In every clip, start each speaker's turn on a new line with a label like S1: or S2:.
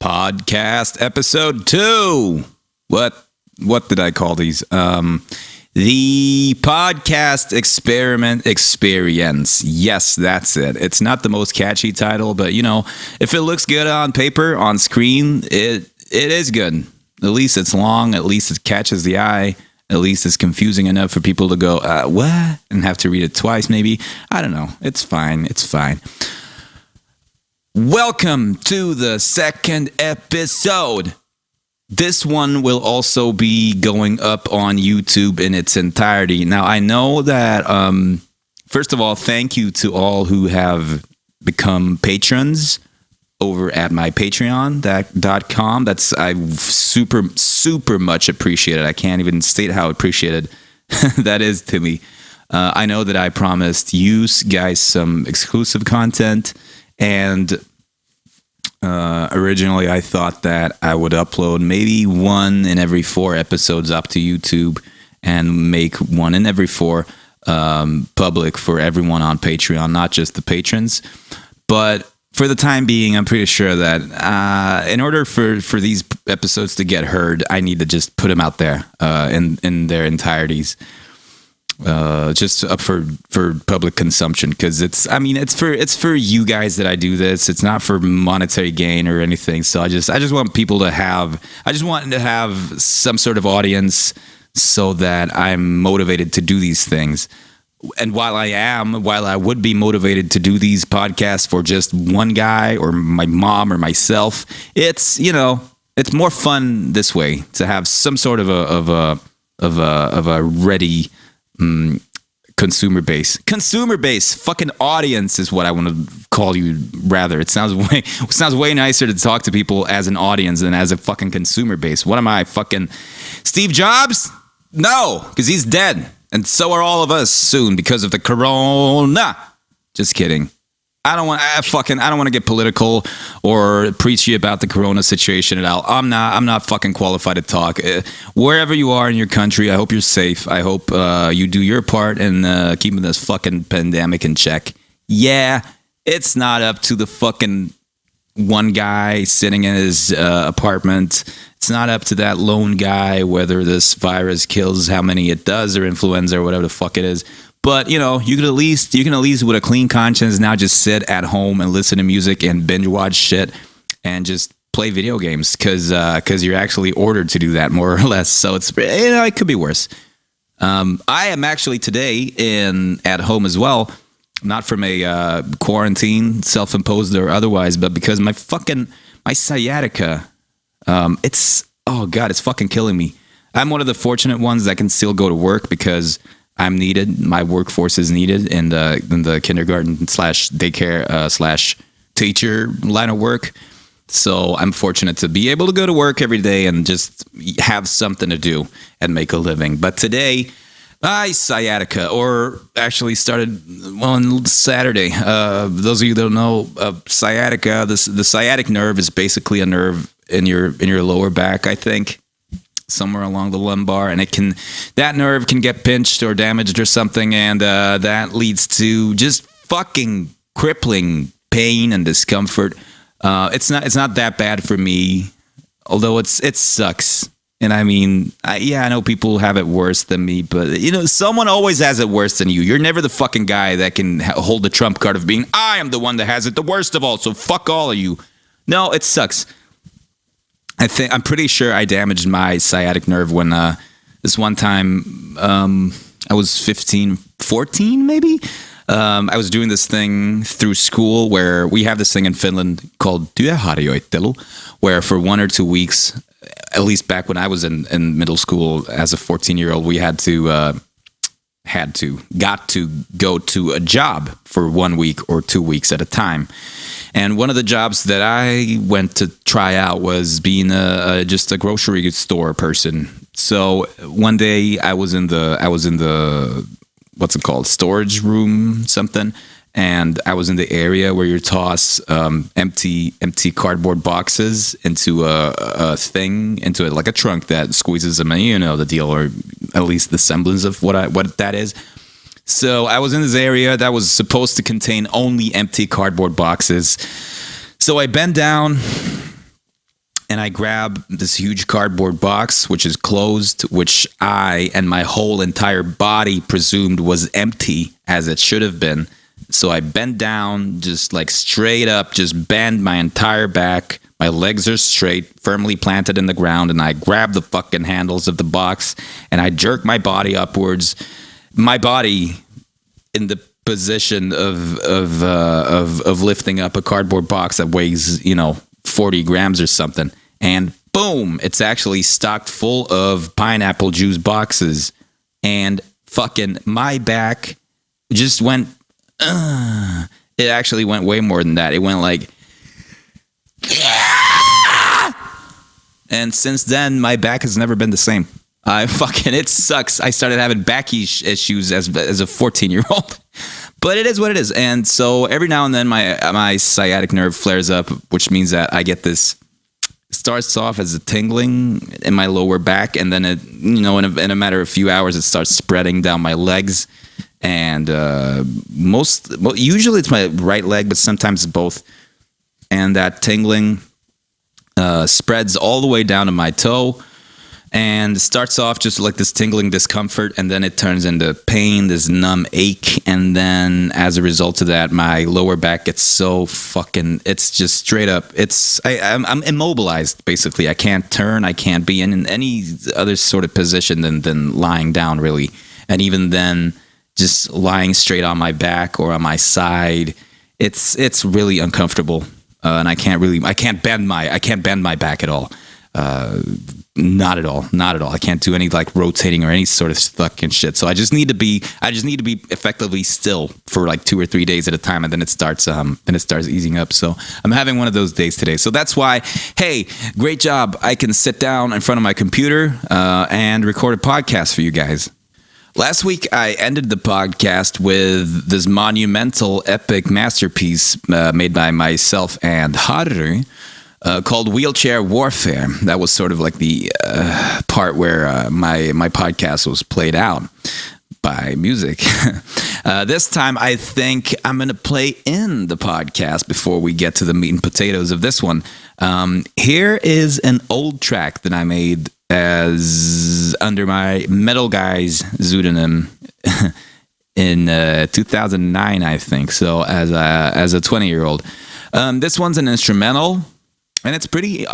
S1: Podcast episode 2. What did I call these? The podcast experiment experience. Yes, that's it. It's not the most catchy title, but if it looks good on paper, on screen, it is good. At least it's long. At least it catches the eye. At least it's confusing enough for people to go, what? And have to read it twice, maybe. I don't know. It's fine. It's fine. Welcome to the second episode. This one will also be going up on YouTube in its entirety. Now, I know that, first of all, thank you to all who have become patrons over at my Patreon.com. That's I super much appreciated. I can't even state how appreciated that is to me. I know that I promised you guys some exclusive content, and originally I thought that I would upload maybe one in every 4 episodes up to YouTube and make one in every 4 public for everyone on Patreon, not just the patrons. But for the time being, I'm pretty sure that in order for these episodes to get heard, I need to just put them out there in their entireties, just up for public consumption. Because it's for you guys that I do this. It's not for monetary gain or anything. So I just want people to have. I just want to have some sort of audience so that I'm motivated to do these things. And while I would be motivated to do these podcasts for just one guy or my mom or myself, it's more fun this way to have some sort of a ready consumer base, fucking audience is what I want to call you. Rather, it sounds way nicer to talk to people as an audience than as a fucking consumer base. What am I, fucking Steve Jobs? No, because he's dead. And so are all of us soon because of the corona. Just kidding. I don't want to get political or preachy about the corona situation at all. I'm not fucking qualified to talk. Wherever you are in your country, I hope you're safe. I hope you do your part in keeping this fucking pandemic in check. Yeah, it's not up to the fucking one guy sitting in his apartment. It's not up to that lone guy whether this virus kills how many it does, or influenza or whatever the fuck it is. But you can at least with a clean conscience now just sit at home and listen to music and binge watch shit and just play video games because you're actually ordered to do that, more or less. So it's it could be worse. I am actually today at home as well, not from a quarantine, self-imposed or otherwise, but because my sciatica. It's fucking killing me. I'm one of the fortunate ones that can still go to work because I'm needed. My workforce is needed in the kindergarten / daycare / teacher line of work. So I'm fortunate to be able to go to work every day and just have something to do and make a living. But today, sciatica, or actually started on Saturday. Those of you that don't know, sciatica, the sciatic nerve is basically a nerve in your lower back, I think, somewhere along the lumbar, and that nerve can get pinched or damaged or something, and that leads to just fucking crippling pain and discomfort. It's not that bad for me, although it sucks. And I mean, I know people have it worse than me, but someone always has it worse than you. You're never the fucking guy that can hold the trump card of being, I am the one that has it the worst of all, so fuck all of you. No, it sucks. I'm pretty sure I damaged my sciatic nerve when this one time I was 14 maybe. I was doing this thing through school where we have this thing in Finland called työharjoittelu, where for 1 or 2 weeks, at least back when I was in middle school as a 14-year-old, we got to go to a job for 1 week or 2 weeks at a time. And one of the jobs that I went to try out was being just a grocery store person. So one day I was in the what's it called, storage room something, and I was in the area where you toss empty cardboard boxes into a thing, into like a trunk that squeezes them, and you know the deal, or at least the semblance of what that is. So I was in this area that was supposed to contain only empty cardboard boxes. So I bend down and I grab this huge cardboard box, which is closed, which I and my whole entire body presumed was empty, as it should have been. So I bend down, just like straight up, just bend my entire back. My legs are straight, firmly planted in the ground, and I grab the fucking handles of the box, and I jerk my body upwards. My body in the position of lifting up a cardboard box that weighs, 40 grams or something. And boom, it's actually stocked full of pineapple juice boxes. And fucking my back just went, it actually went way more than that. It went like, and since then, my back has never been the same. It sucks. I started having back issues as a 14-year-old. But it is what it is. And so every now and then my sciatic nerve flares up, which means that I get this, starts off as a tingling in my lower back, and then it, in a matter of a few hours, it starts spreading down my legs. And usually it's my right leg, but sometimes it's both. And that tingling spreads all the way down to my toe, and starts off just like this tingling discomfort, and then it turns into pain, this numb ache, and then as a result of that, my lower back gets so fucking, it's just straight up, I'm immobilized, basically. I can't turn, I can't be in any other sort of position than lying down, really. And even then, just lying straight on my back or on my side, it's really uncomfortable. And I can't bend my back at all. Not at all. I can't do any like rotating or any sort of fucking shit. So I just need to be effectively still for like 2 or 3 days at a time, and then it starts easing up. So I'm having one of those days today. So that's why, hey, great job. I can sit down in front of my computer and record a podcast for you guys. Last week, I ended the podcast with this monumental, epic masterpiece made by myself and Haru called Wheelchair Warfare. That was sort of like the part where my podcast was played out by music. This time, I think I'm going to play in the podcast before we get to the meat and potatoes of this one. Here is an old track that I made as under my Metal Guys pseudonym in 2009, I think. So as a 20-year-old, this one's an instrumental, and it's pretty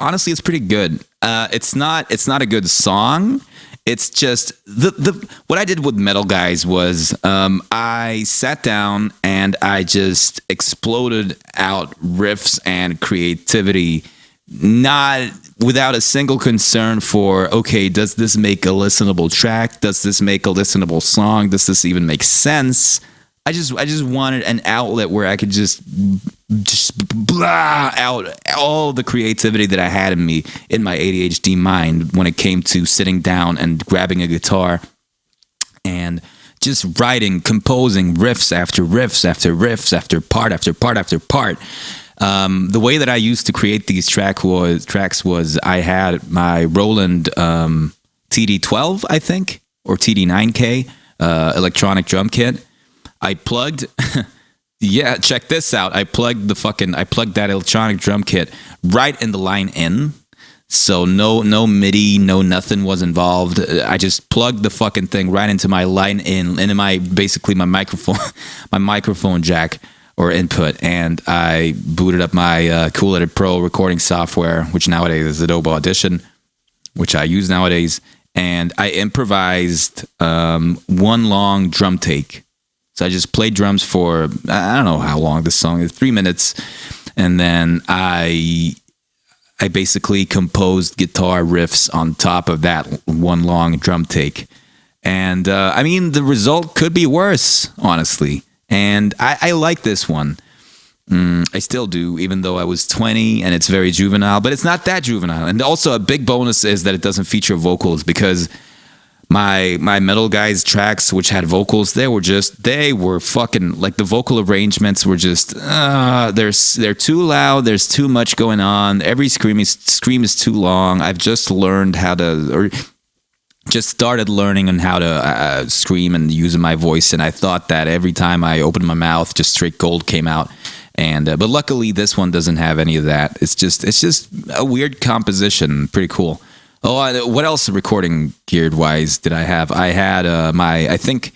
S1: good. It's not a good song. It's just what I did with Metal Guys was I sat down and I just exploded out riffs and creativity, not without a single concern for, okay, does this make a listenable track? Does this make a listenable song? Does this even make sense? I just wanted an outlet where I could just blah out all the creativity that I had in me, in my ADHD mind, when it came to sitting down and grabbing a guitar and just writing, composing riffs after riffs after riffs after part after part after part. The way that I used to create these tracks was I had my Roland TD12, I think, or TD9K electronic drum kit. I plugged, check this out. I plugged that electronic drum kit right in the line in. So no MIDI, no nothing was involved. I just plugged the fucking thing right into my line in, into my microphone jack or input, and I booted up my Cool Edit Pro recording software, which nowadays is Adobe Audition, which I use nowadays, and I improvised one long drum take. So I just played drums for, I don't know how long this song is, 3 minutes, and then I basically composed guitar riffs on top of that one long drum take. And I mean, the result could be worse, honestly. And I like this one. I still do, even though I was 20 and it's very juvenile, but it's not that juvenile. And also a big bonus is that it doesn't feature vocals, because my Metal Guys tracks, which had vocals, they were fucking, like, the vocal arrangements were just, they're too loud, there's too much going on, every scream is too long. I've just started learning on how to scream and using my voice, and I thought that every time I opened my mouth, just straight gold came out. And but luckily this one doesn't have any of that. It's just a weird composition. Pretty cool. Oh, what else recording geared wise did I have? I had I think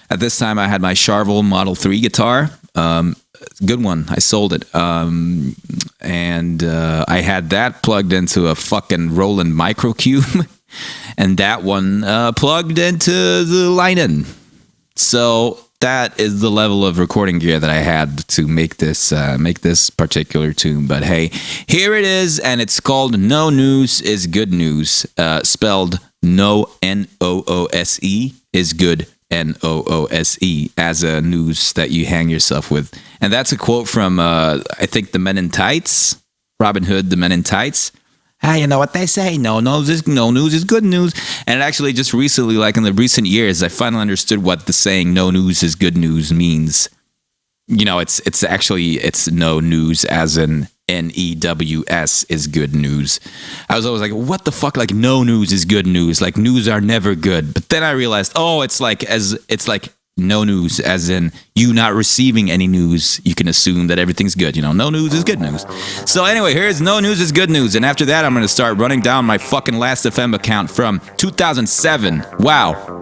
S1: at this time I had my Charvel Model 3 guitar. Good one. I sold it. And I had that plugged into a fucking Roland Microcube. And that one plugged into the line-in. So that is the level of recording gear that I had to make this particular tune. But hey, here it is, and it's called "No News is Good News," spelled no Noose is good Noose, as a noose that you hang yourself with. And that's a quote from I think the Men in Tights, Robin Hood, the Men in Tights. Ah, you know what they say, no news is good news. And actually just recently, like in the recent years, I finally understood what the saying "no news is good news" means. You know, it's no news as in NEWS is good news. I was always like, what the fuck? Like, no news is good news. Like, news are never good. But then I realized, oh, it's like no news as in you not receiving any news. You can assume that everything's good. You know, no news is good news. So anyway, here's no news is good news. And after that, I'm going to start running down my fucking Lastfm account from 2007. Wow.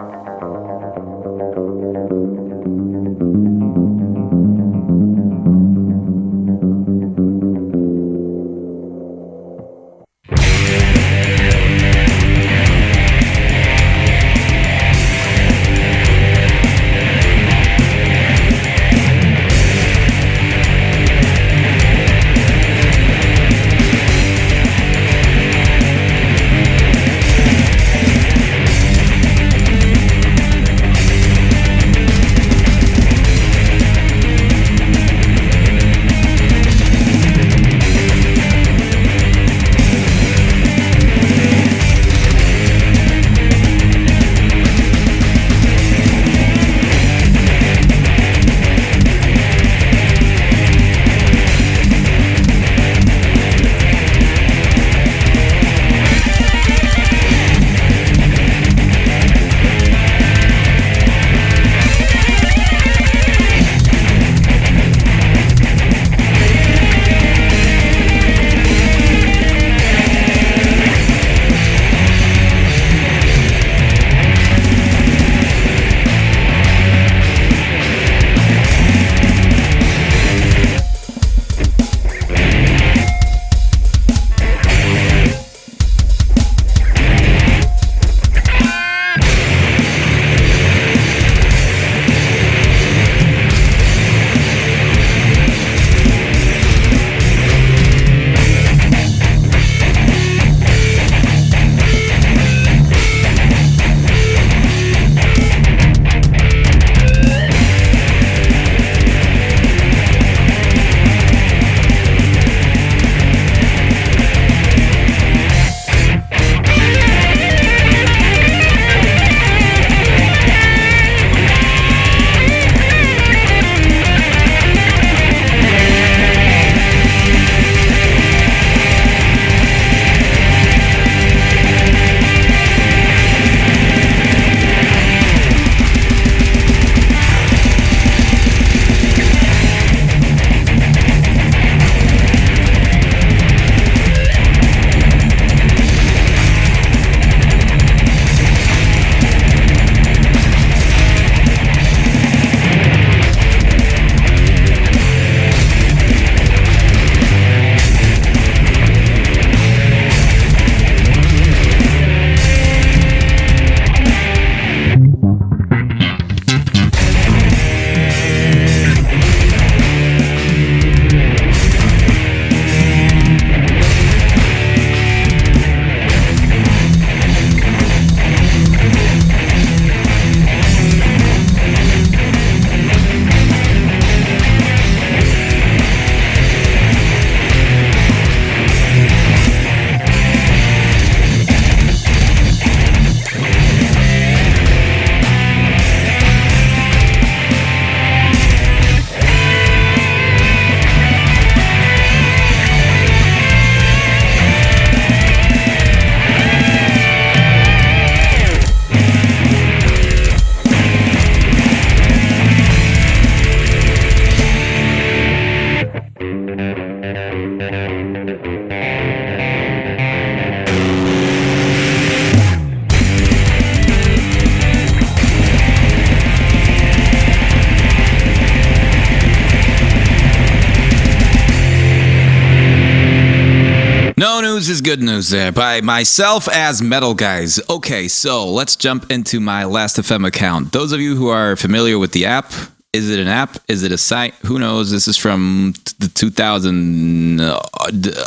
S1: No news is good news there by myself as Metal Guys. Okay, so let's jump into my Lastfm account. Those of you who are familiar with the app, is it an app? Is it a site? Who knows? This is from the 2000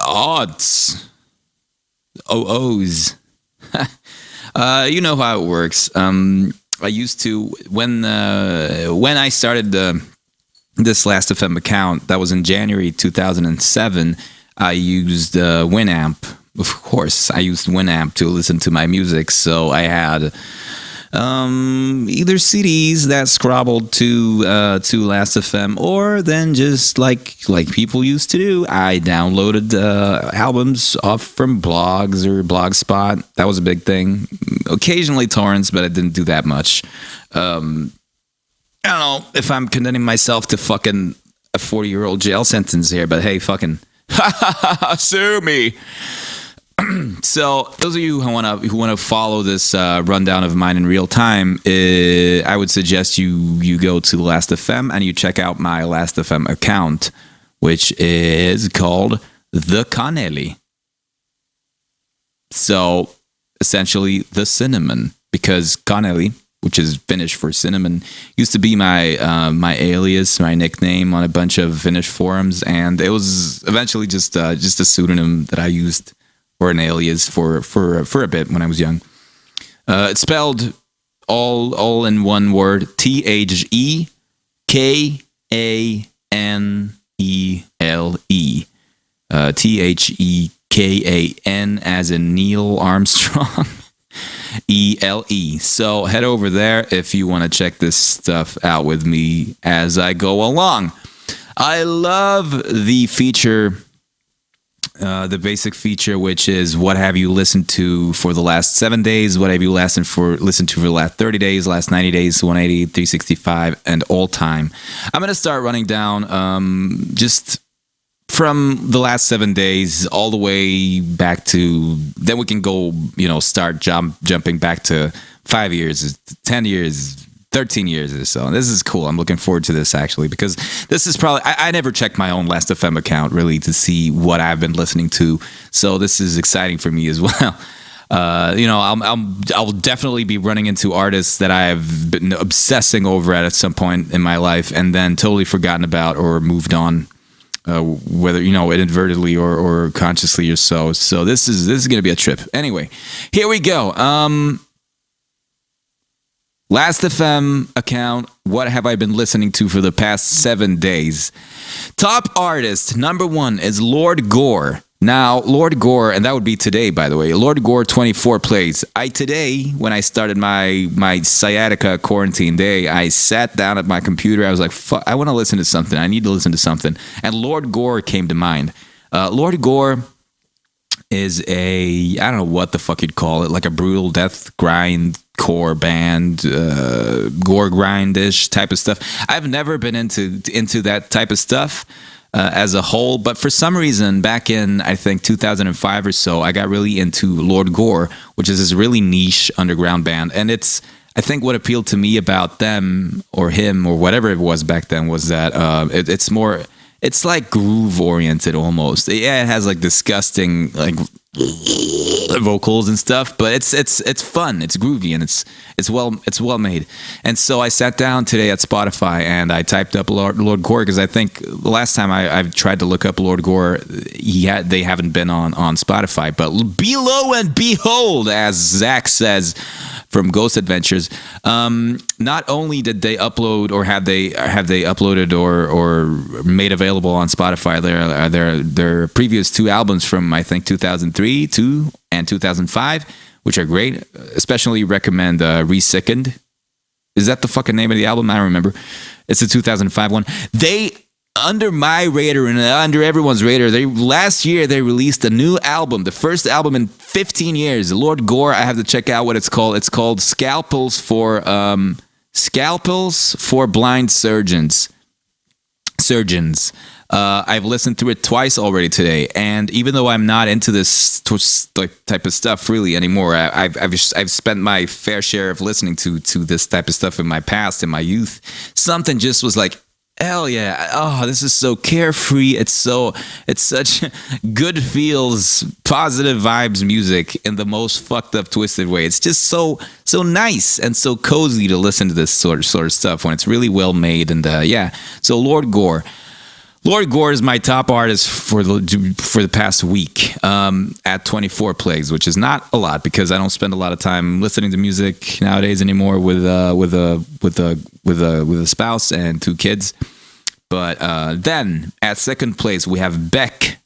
S1: odds. OOs. You know how it works. I used to, when I started this Lastfm account, that was in January 2007, I used Winamp. Of course, I used Winamp to listen to my music. So I had either CDs that scrabbled to Lastfm, or then just like people used to do, I downloaded albums off from blogs or Blogspot. That was a big thing. Occasionally torrents, but I didn't do that much. I don't know if I'm condemning myself to fucking a 40-year-old jail sentence here, but hey, fucking sue me. So those of you who want to follow this rundown of mine in real time, I would suggest you go to Lastfm and you check out my Lastfm account, which is called The Connelly. So essentially the cinnamon, because Connelly, which is Finnish for cinnamon, used to be my alias, my nickname on a bunch of Finnish forums, and it was eventually just a pseudonym that I used, or an alias for a bit when I was young. It's spelled all in one word: THEKANELE. THEKAN as in Neil Armstrong. ELE. So head over there if you want to check this stuff out with me as I go along. I love the feature, the basic feature, which is what have you listened to for the last 7 days, what have you listened to for the last 30 days, last 90 days, 180, 365, and all time. I'm going to start running down just from the last 7 days all the way back to, then we can go, start jumping back to 5 years, 10 years, 13 years or so. This is cool. I'm looking forward to this, actually, because this is probably, I never checked my own Lastfm account really to see what I've been listening to. So this is exciting for me as well. I'll definitely be running into artists that I've been obsessing over at some point in my life and then totally forgotten about or moved on. Whether inadvertently or consciously or so. So this is gonna be a trip. Anyway, here we go. Lastfm account. What have I been listening to for the past 7 days? Top artist number 1 is Lord Gore. Now, Lord Gore, and that would be today, by the way. Lord Gore 24 plays. Today, when I started my sciatica quarantine day, I sat down at my computer. I was like, fuck, I want to listen to something. I need to listen to something. And Lord Gore came to mind. Lord Gore is I don't know what the fuck you'd call it, like a brutal death grind core band, gore grind-ish type of stuff. I've never been into that type of stuff. As a whole, but for some reason back in I think 2005 or so, I got really into Lord Gore, which is this really niche underground band, and I think what appealed to me about them or him or whatever it was back then was that it's like groove oriented almost. Yeah, it has like disgusting like vocals and stuff, but it's fun, it's groovy, and it's well made. And so I sat down today at Spotify and I typed up Lord Gore, because I think the last time I've tried to look up Lord Gore, they haven't been on Spotify. But be lo and behold, as Zach says from Ghost Adventures, not only did they upload or have they uploaded or made available on Spotify their previous 2 albums from I think 2003 and 2005, which are great. Especially recommend Resickened. Is that the fucking name of the album? I don't remember. It's a 2005 one. They, under my radar and under everyone's radar, last year they released a new album, the first album in 15 years. Lord Gore, I have to check out what it's called. It's called Scalpels for Blind Surgeons. I've listened to it twice already today, and even though I'm not into this type of stuff really anymore, I've spent my fair share of listening to this type of stuff in my past, in my youth. Something just was like, Hell yeah. Oh, this is so carefree. It's such good feels, positive vibes music in the most fucked up, twisted way. It's just so nice and so cozy to listen to this sort of stuff when it's really well made. And yeah, so Lord Gore. Lord Gore is my top artist for the past week at 24 plays, which is not a lot because I don't spend a lot of time listening to music nowadays anymore with a spouse and 2 kids. But then at second place we have Beck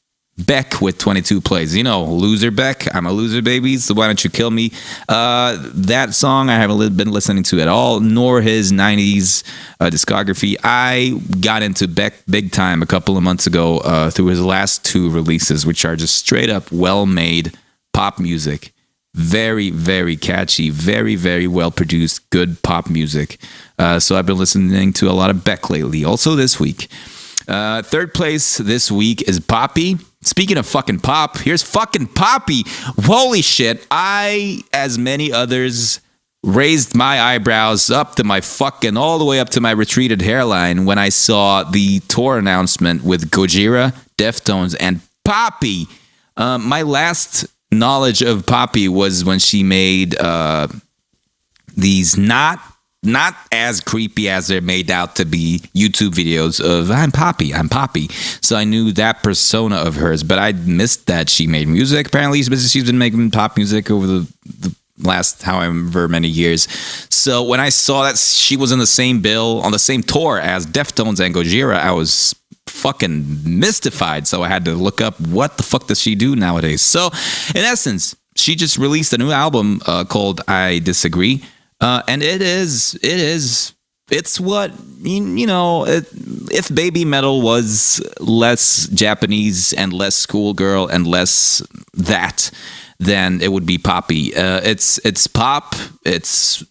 S1: with 22 plays. You know, loser Beck. I'm a loser, baby. So why don't you kill me? That song I haven't been listening to at all, nor his 90s discography. I got into Beck big time a couple of months ago through his last 2 releases, which are just straight up well-made pop music. Very, very catchy, very, very well produced, good pop music. So I've been listening to a lot of Beck lately. Also this week. Third place this week is Poppy. Speaking of fucking pop, here's fucking Poppy. Holy shit. I, as many others, raised my eyebrows up to my fucking, all the way up to my retreated hairline when I saw the tour announcement with Gojira, Deftones, and Poppy. My last knowledge of Poppy was when she made these not as creepy as they're made out to be YouTube videos of I'm Poppy. So I knew that persona of hers, but I missed that she made music. Apparently she's been making pop music over the last however many years. So when I saw that she was in the same bill, on the same tour as Deftones and Gojira, I was fucking mystified. So I had to look up what the fuck does she do nowadays. So in essence, she just released a new album called I Disagree. And it's what, you know, if baby metal was less Japanese and less schoolgirl and less that, then it would be Poppy. It's pop, it's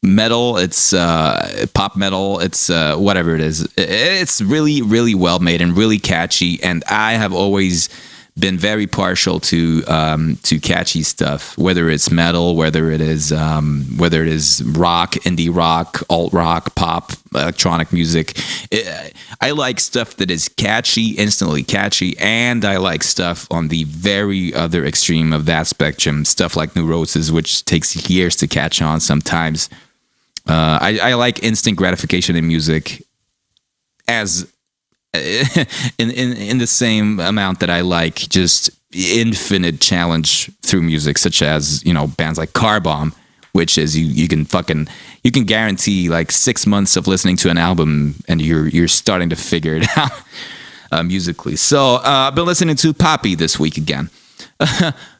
S1: metal, it's pop metal, it's whatever it is. It's really, really well made and really catchy. And I have always been very partial to catchy stuff, whether it's metal, whether it is rock, indie rock, alt rock, pop, electronic music. I like stuff that is catchy, instantly catchy, and I like stuff on the very other extreme of that spectrum, stuff like Neurosis, which takes years to catch on sometimes. I like instant gratification in music as in the same amount that I like just infinite challenge through music, such as, you know, bands like Car Bomb, which is you can guarantee like 6 months of listening to an album and you're starting to figure it out musically. So I've been listening to Poppy this week again.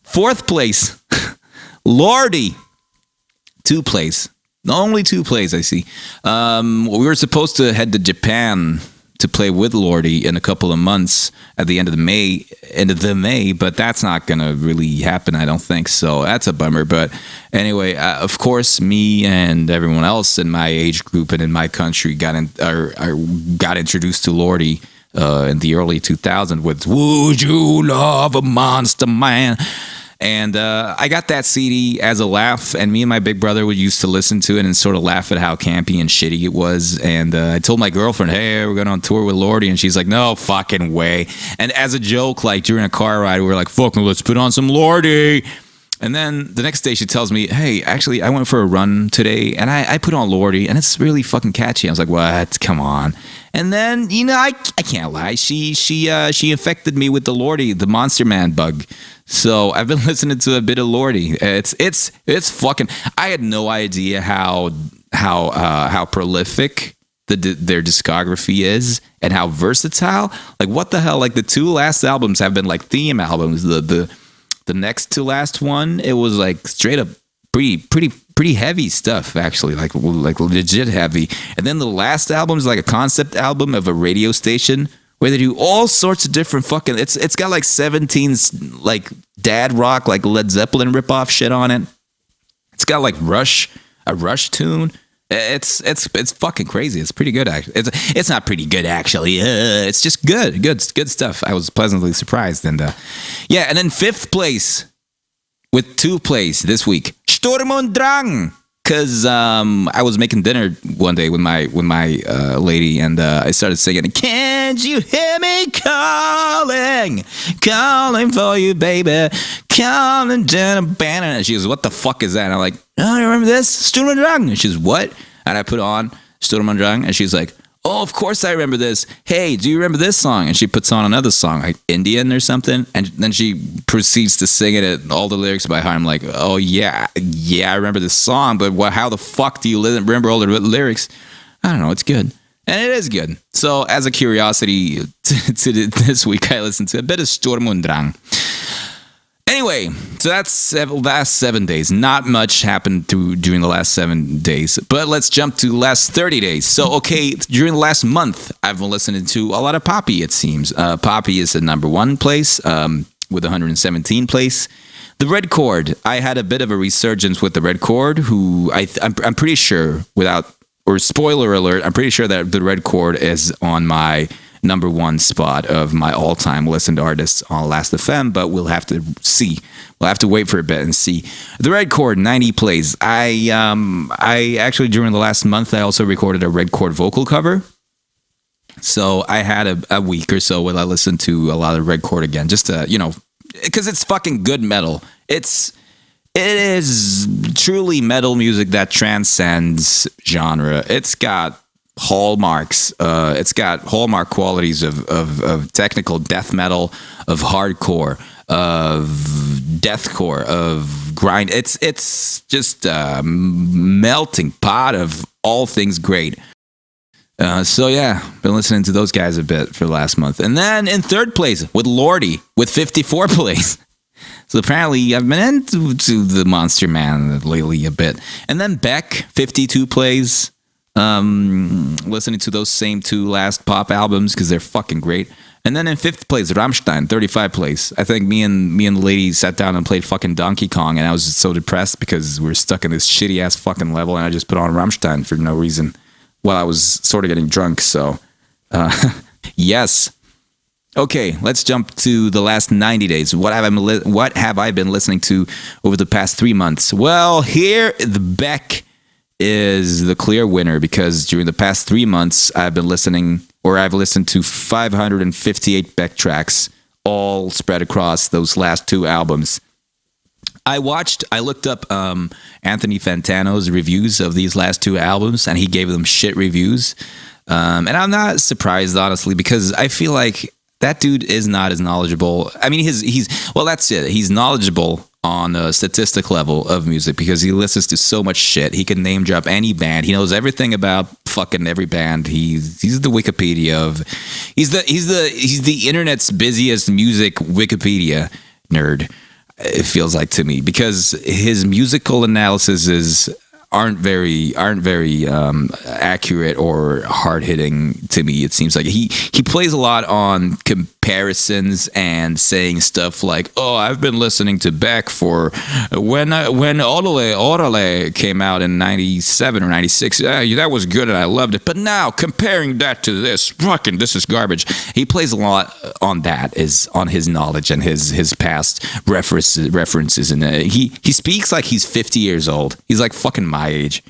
S1: Fourth place, Lordy. 2 plays. Only 2 plays, I see. We were supposed to head to Japan to play with Lordy in a couple of months at the end of May, but that's not gonna really happen, I don't think. So that's a bummer. But anyway, of course, me and everyone else in my age group and in my country got introduced to Lordy in the early 2000s with "Would You Love a Monster Man?" And I got that CD as a laugh, and me and my big brother would used to listen to it and sort of laugh at how campy and shitty it was. And I told my girlfriend, hey, we're going on tour with Lordy. And she's like, no fucking way. And as a joke, like during a car ride, we were like, fucking let's put on some Lordy. And then the next day she tells me, hey, actually, I went for a run today, and I put on Lordy, and it's really fucking catchy. I was like, what? Come on. And then, you know, I can't lie. She infected me with the Lordy, the Monster Man bug. So I've been listening to a bit of Lordy. It's fucking. I had no idea how prolific their discography is and how versatile. Like what the hell? Like the 2 last albums have been like theme albums. The next to last one, it was like straight up pretty heavy stuff, actually, like legit heavy. And then the last album is like a concept album of a radio station where they do all sorts of different fucking. It's got like 17 like dad rock, like Led Zeppelin ripoff shit on it. It's got like a Rush tune. It's fucking crazy. It's pretty good, actually. It's not pretty good, actually. It's just good stuff. I was pleasantly surprised. And yeah, and then 5th place with 2 plays this week, Sturm und Drang, because I was making dinner one day with my lady, and I started singing, "Can't you hear me calling, calling for you, baby, calling down a banner?" And she goes, "What the fuck is that?" And I'm like, "Oh, you remember this? Sturm und Drang." And she's, "What?" And I put on Sturm und Drang, and she's like, "Oh, of course I remember this. Hey, do you remember this song?" And she puts on another song, like Indian or something. And then she proceeds to sing it at all the lyrics by heart. I'm like, "Oh, yeah, I remember this song. But how the fuck do you remember all the lyrics?" I don't know. It's good. And it is good. So as a curiosity to this week, I listened to a bit of Sturm und Drang. Anyway, so that's the last 7 days. Not much happened during the last 7 days, but let's jump to the last 30 days. So, okay, during the last month, I've been listening to a lot of Poppy, it seems. Poppy is at number 1 place with 117 place. The Red Chord, I had a bit of a resurgence with the Red Chord, who I'm pretty sure, spoiler alert, I'm pretty sure that the Red Chord is on my number 1 spot of my all-time listened artists on Lastfm, but we'll have to see. We'll have to wait for a bit and see. The Red Chord, 90 plays. I actually, during the last month, I also recorded a Red Chord vocal cover. So I had a week or so where I listened to a lot of Red Chord again, just to, because it's fucking good metal. It is truly metal music that transcends genre. It's got hallmarks. It's got hallmark qualities of technical death metal, of hardcore, of deathcore, of grind. It's just a melting pot of all things great. So yeah, been listening to those guys a bit for the last month. And then in 3rd place with Lordy with 54 plays. So apparently I've been into the Monster Man lately a bit. And then Beck, 52 plays. Listening to those same 2 last pop albums because they're fucking great. And then in 5th place, Rammstein, 35 plays. I think me and the lady sat down and played fucking Donkey Kong, and I was just so depressed because we're stuck in this shitty ass fucking level, and I just put on Rammstein for no reason while I was sort of getting drunk. So, yes. Okay, let's jump to the last 90 days. What have I been listening to over the past 3 months? Well, here the Beck is the clear winner because during the past 3 months, I've listened to 558 Beck tracks, all spread across those last 2 albums. I looked up Anthony Fantano's reviews of these last 2 albums, and he gave them shit reviews. And I'm not surprised, honestly, because I feel like that dude is not as knowledgeable. I mean, that's it. He's knowledgeable on a statistic level of music because he listens to so much shit. He can name drop any band. He knows everything about fucking every band. He's the Wikipedia of. He's the internet's busiest music Wikipedia nerd. It feels like to me because his musical analysis aren't very accurate or hard hitting to me. It seems like he plays a lot on comparisons and saying stuff like, "Oh, I've been listening to Beck for when Orale came out in 97 or 96. That was good and I loved it. But now comparing that to this is garbage." He plays a lot on that, is on his knowledge and his past references, and he speaks like he's 50 years old. He's like fucking my age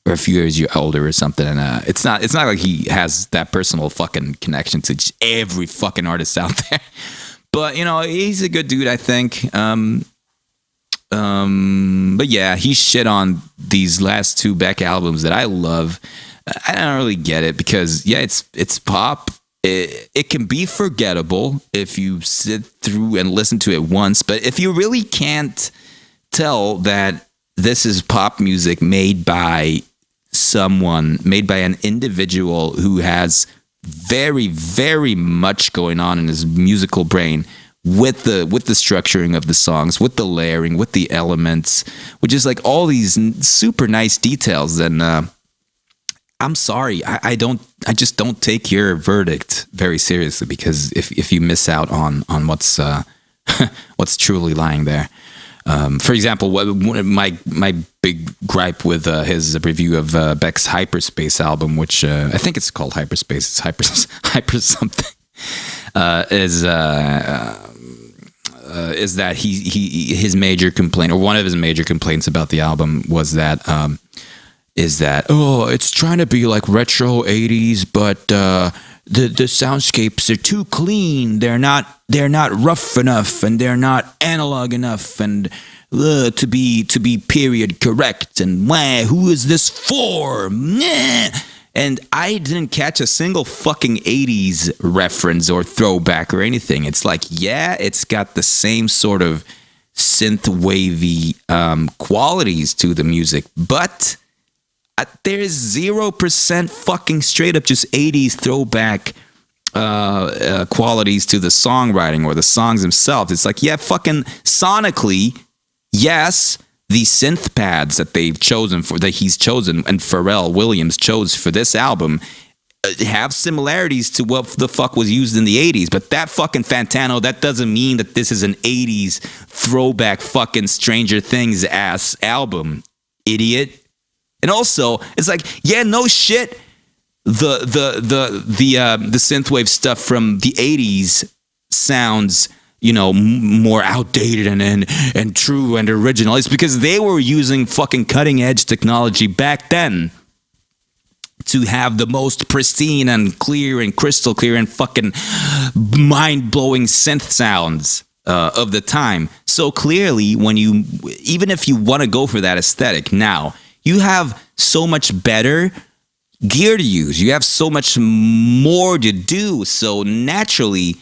S1: or a few years older or something, and it's not like he has that personal fucking connection to just every fucking artist out there, but he's a good dude, I think. But yeah, he shit on these last 2 Beck albums that I love. I don't really get it because it's pop. It can be forgettable if you sit through and listen to it once, but if you really can't tell that this is pop music made by an individual who has very, very much going on in his musical brain with the structuring of the songs, with the layering, with the elements, which is like all these super nice details, then I'm sorry, I just don't take your verdict very seriously, because if you miss out on what's what's truly lying there. For example, my big gripe with his review of Beck's Hyperspace album, which I think it's called Hyperspace, it's hyper something, is that his major complaint, or one of his major complaints about the album, was that is that it's trying to be like retro 80s, but the soundscapes are too clean. They're not rough enough, and they're not analog enough, and to be period correct. And who is this for? And I didn't catch a single fucking 80s reference or throwback or anything. It's like, yeah, it's got the same sort of synth wavy qualities to the music, but there's 0% fucking straight up just 80s throwback qualities to the songwriting or the songs themselves. It's like, yeah, fucking sonically, yes, the synth pads that he's chosen and Pharrell Williams chose for this album have similarities to what the fuck was used in the 80s. But that fucking Fantano, that doesn't mean that this is an 80s throwback fucking Stranger Things ass album, idiot. And also, it's like, yeah, no shit. The synthwave stuff from the 80s sounds, more outdated and true and original. It's because they were using fucking cutting edge technology back then to have the most pristine and clear and crystal clear and fucking mind blowing synth sounds of the time. So clearly, even if you want to go for that aesthetic now, you have so much better gear to use. You have so much more to do. So naturally,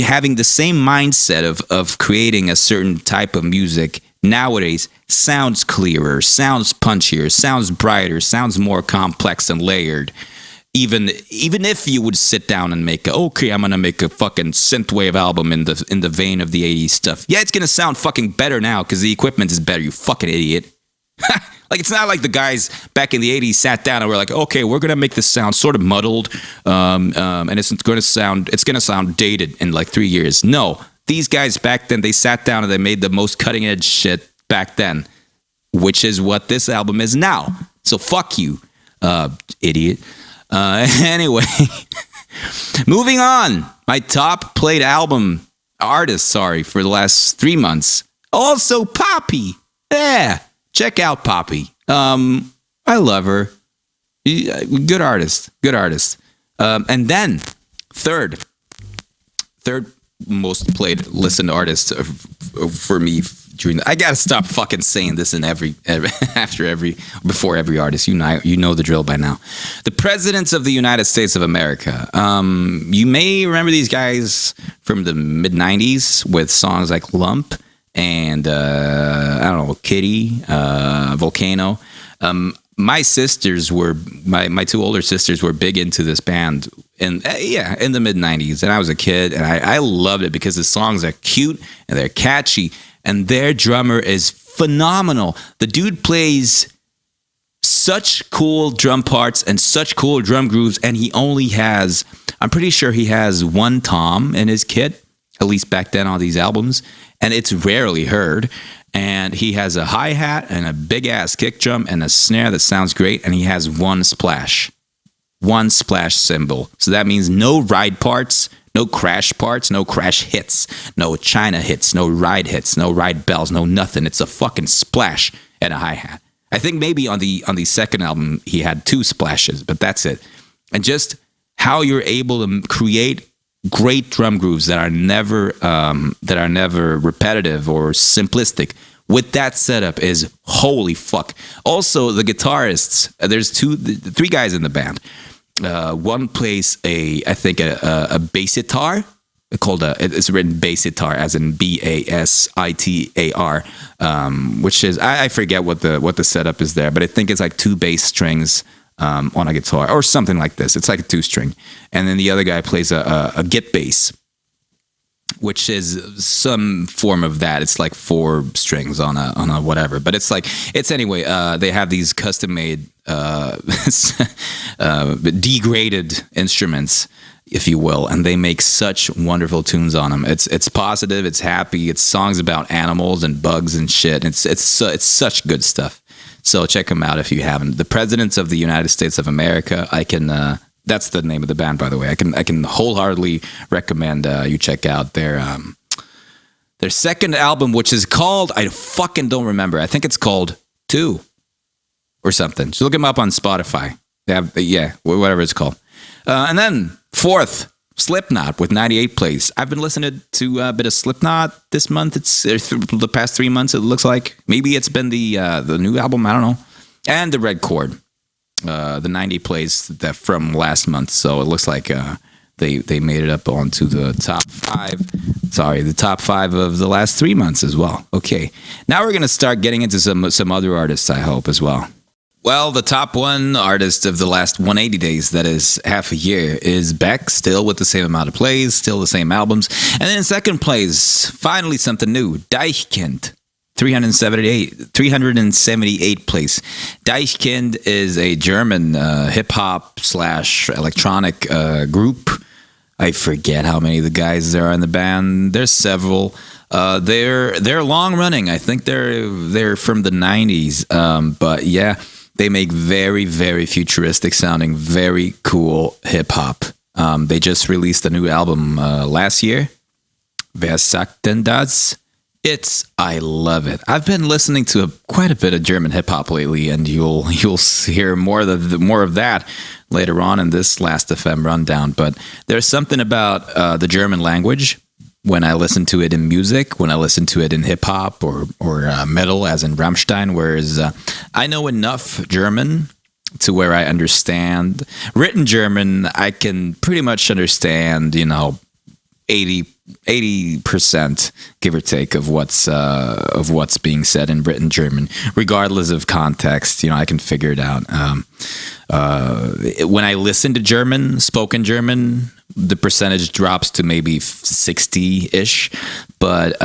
S1: having the same mindset of creating a certain type of music nowadays sounds clearer, sounds punchier, sounds brighter, sounds more complex and layered. Even if you would sit down and I'm gonna make a fucking synthwave album in the vein of the 80s stuff. Yeah, it's gonna sound fucking better now because the equipment is better, you fucking idiot. Like, it's not like the guys back in the 80s sat down and were like, okay, we're gonna make this sound sort of muddled, and it's gonna sound dated in like 3 years. No, these guys back then, they sat down and they made the most cutting edge shit back then, which is what this album is now. So fuck you, idiot. Anyway, moving on. My top played artist for the last 3 months. Also Poppy. Yeah. Check out Poppy. I love her. Good artist. And then third most played listened artist for me during. I gotta stop fucking saying this in before every artist. You know the drill by now. The presidents of the United States of America. You may remember these guys from the mid '90s with songs like Lump and I don't know, Kitty, Volcano. My sisters were my two older sisters were big into this band in the mid '90s, and I was a kid, and I loved it because the songs are cute and they're catchy, and their drummer is phenomenal. The dude plays such cool drum parts and such cool drum grooves, and I'm pretty sure he has one tom in his kit, at least back then on these albums, and it's rarely heard. And he has a hi-hat and a big-ass kick drum and a snare that sounds great, and he has one splash cymbal. So that means no ride parts, no crash parts, no crash hits, no China hits, no ride hits, no ride bells, no nothing. It's a fucking splash and a hi-hat. I think maybe on the second album he had two splashes, but that's it. And just how you're able to create great drum grooves that are never repetitive or simplistic with that setup is holy fuck. Also, the guitarists, there's three guys in the band. One plays a bass guitar called it's written bass guitar as in BASITAR, which is I forget what the setup is there, but I think it's like two bass strings on a guitar or something like this. It's like a 2-string, and then the other guy plays a git bass, which is some form of that. It's like 4 strings on a whatever, but it's anyway. They have these custom made degraded instruments, if you will, and they make such wonderful tunes on them. It's positive, it's happy, it's songs about animals and bugs and shit. It's such good stuff. So check them out if you haven't. The Presidents of the United States of America. That's the name of the band, by the way. I can wholeheartedly recommend you check out their second album, which is called, I fucking don't remember. I think it's called 2. or something. Just look him up on Spotify. Yeah, whatever it's called. And then fourth, Slipknot with 98 plays. I've been listening to a bit of Slipknot this month. It's the past 3 months. It looks like maybe it's been the new album. I don't know. And the Red Chord, the 90 plays that from last month. So it looks like they made it up onto the top 5. Sorry, the top 5 of the last 3 months as well. Okay, now we're gonna start getting into some other artists. I hope as well. Well, the top 1 artist of the last 180 days, that is half a year, is Beck, still with the same amount of plays, still the same albums. And then in second place, finally something new, Deichkind, 378 plays. Deichkind is a German hip-hop / electronic group. I forget how many of the guys there are in the band. There's several. They're long running. I think they're from the 90s. But yeah, they make very, very futuristic sounding, very cool hip hop. They just released a new album last year. Wer sagt denn das? I love it. I've been listening to quite a bit of German hip hop lately, and you'll hear more of that later on in this Lastfm rundown. But there's something about the German language when I listen to it in music, when I listen to it in hip hop or metal, as in Rammstein, whereas I know enough German to where I understand. Written German, I can pretty much understand, 80%, give or take, of what's being said in written German, regardless of context. I can figure it out. When I listen to spoken German, the percentage drops to maybe 60-ish. But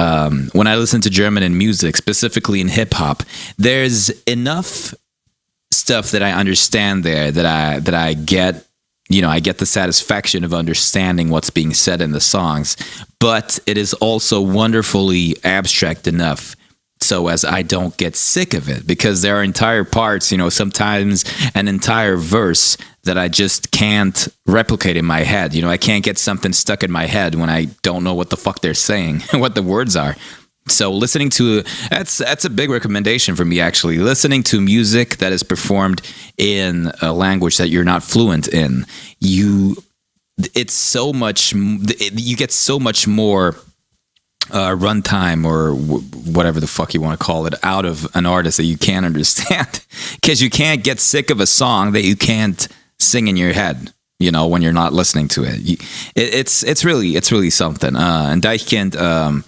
S1: when I listen to German in music, specifically in hip hop, there's enough stuff that I understand there that I get. I get the satisfaction of understanding what's being said in the songs, but it is also wonderfully abstract enough so as I don't get sick of it, because there are entire parts, sometimes an entire verse that I just can't replicate in my head. I can't get something stuck in my head when I don't know what the fuck they're saying, what the words are. So listening to that's a big recommendation for me, actually. Listening to music that is performed in a language that you're not fluent in, you get so much more runtime or whatever the fuck you want to call it out of an artist that you can't understand, because you can't get sick of a song that you can't sing in your head. When you're not listening to it, it's really something. And Deichkind.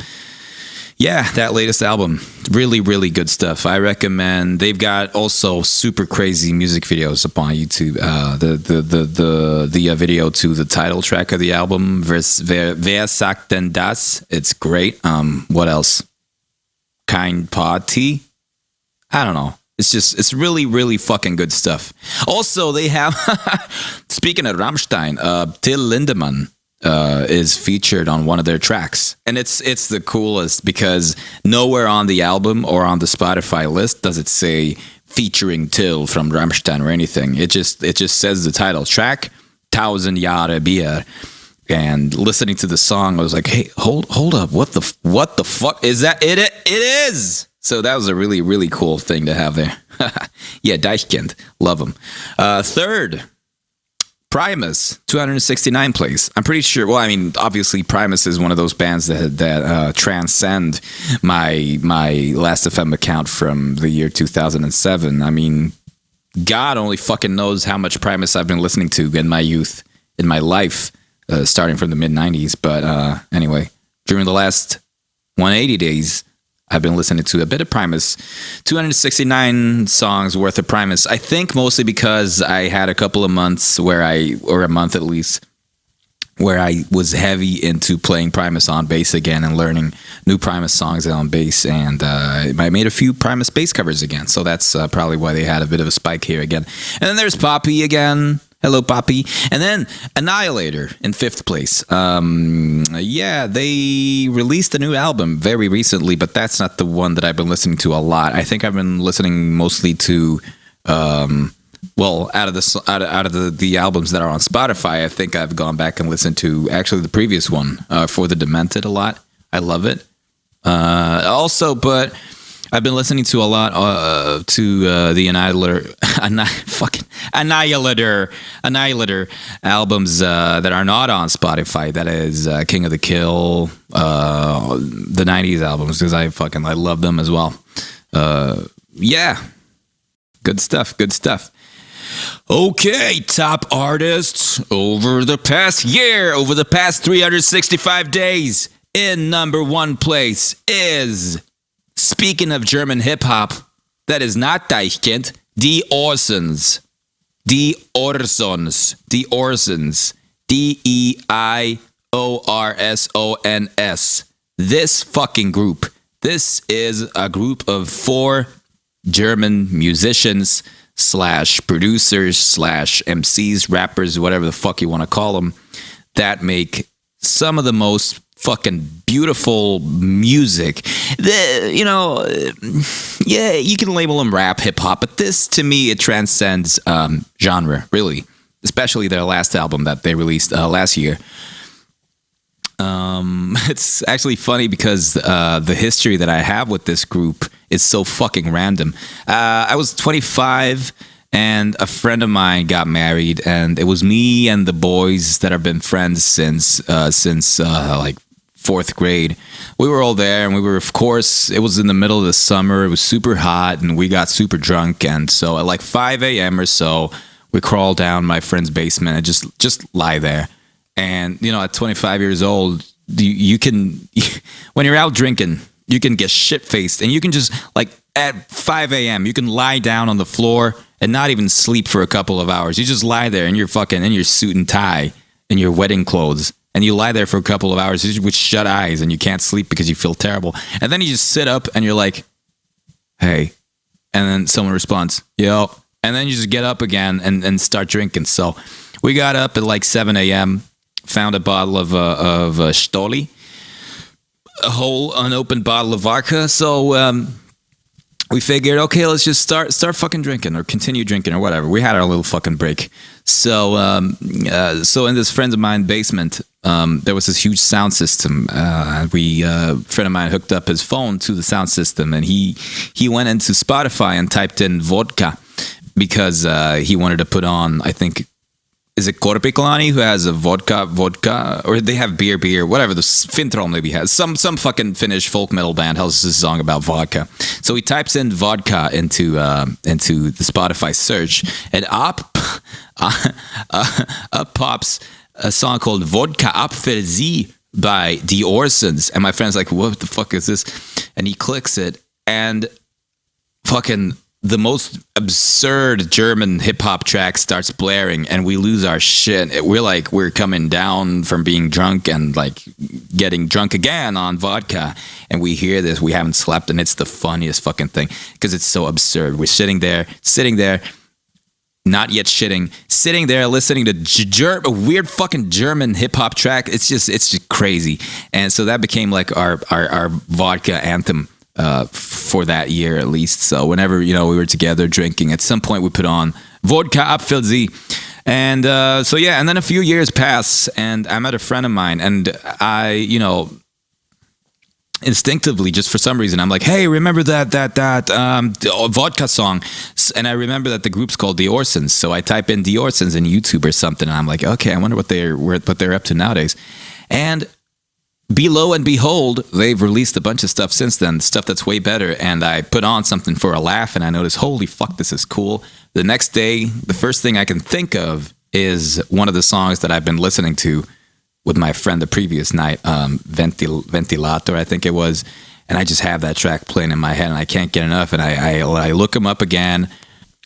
S1: Yeah, that latest album, really, really good stuff. I recommend. They've got also super crazy music videos up on YouTube. The video to the title track of the album, Wer sagt denn das? It's great. What else? Kein Party? I don't know. It's really, really fucking good stuff. Also, they have, speaking of Rammstein, Till Lindemann is featured on one of their tracks, and it's the coolest, because nowhere on the album or on the Spotify list does it say featuring Till from Rammstein or anything. It just says the title track, 1000 Jahre Bier. And listening to the song, I was like, hey, hold up, what the fuck is that? It is. So that was a really, really cool thing to have there. Yeah, Deichkind, love him. Third, Primus, 269 plays. I'm pretty sure. Well, I mean, obviously, Primus is one of those bands that transcend my Lastfm account from the year 2007. I mean, God only fucking knows how much Primus I've been listening to in my youth, in my life, starting from the mid 90s. But anyway, during the last 180 days, I've been listening to a bit of Primus, 269 songs worth of Primus. I think mostly because I had a couple of months or a month at least, where I was heavy into playing Primus on bass again and learning new Primus songs on bass. And I made a few Primus bass covers again. So that's probably why they had a bit of a spike here again. And then there's Poppy again. Hello, Poppy. And then Annihilator in fifth place. Yeah, they released a new album very recently, but that's not the one that I've been listening to a lot. I think I've been listening mostly to, out of the albums that are on Spotify, I think I've gone back and listened to actually the previous one, For the Demented, a lot. I love it. Also, but I've been listening to a lot to the Annihilator albums that are not on Spotify. That is King of the Kill, the '90s albums, because I love them as well. Yeah, good stuff. Good stuff. Okay, top artists over the past year, over the past 365 days. In number one place is, speaking of German hip hop, that is not Deichkind, Die Orsons. Die Orsons. Die Orsons. DeiOrsons. This fucking group. This is a group of 4 German musicians / producers / MCs, rappers, whatever the fuck you want to call them, that make some of the most fucking beautiful music. You can label them rap, hip hop, but this, to me, it transcends genre, really. Especially their last album that they released last year. It's actually funny because the history that I have with this group is so fucking random. I was 25 and a friend of mine got married, and it was me and the boys that have been friends since like 4th grade. We were all there, and we were, of course, it was in the middle of the summer. It was super hot, and we got super drunk. And so at like 5 a.m. or so, we crawled down my friend's basement and just lie there. And, at 25 years old, you can, when you're out drinking, you can get shit-faced, and you can just, like, at 5 a.m., you can lie down on the floor and not even sleep for a couple of hours. You just lie there in your suit and tie, in your wedding clothes, and you lie there for a couple of hours with shut eyes, and you can't sleep because you feel terrible. And then you just sit up, and you're like, hey. And then someone responds, yo. And then you just get up again and start drinking. So we got up at like 7 a.m., found a bottle of Stoli, a whole unopened bottle of vodka. So we figured, okay, let's just start fucking drinking or continue drinking or whatever. We had our little fucking break. So so in this friend of mine basement, there was this huge sound system. Friend of mine hooked up his phone to the sound system, and he went into Spotify and typed in vodka because he wanted to put on, I think, is it Korpiklani who has a vodka, or they have beer, whatever. The Fintron maybe has some fucking Finnish folk metal band has this song about vodka. So he types in vodka into the Spotify search, and up pops a song called Vodka Apfelsie by Die Orsons. And my friend's like, what the fuck is this? And he clicks it, and fucking the most absurd German hip-hop track starts blaring, and we lose our shit. We're coming down from being drunk and like getting drunk again on vodka, and we hear this. We haven't slept, and it's the funniest fucking thing because it's so absurd. We're sitting there, not yet shitting, sitting there listening to a weird fucking German hip-hop track. It's just crazy. And so that became like our vodka anthem for that year at least. So whenever we were together drinking, at some point we put on Vodka Apfelsie, and so yeah. And then a few years pass, and I met a friend of mine, and I instinctively, just for some reason, I'm like, hey, remember that vodka song? And I remember that the group's called Die Orsons, so I type in Die Orsons in YouTube or something, and I'm like, okay, I wonder what they're up to nowadays. And lo and behold, they've released a bunch of stuff since then, stuff that's way better. And I put on something for a laugh, and I noticed, holy fuck, this is cool. The next day, the first thing I can think of is one of the songs that I've been listening to with my friend the previous night, Ventilator, I think it was. And I just have that track playing in my head, and I can't get enough. And I look him up again.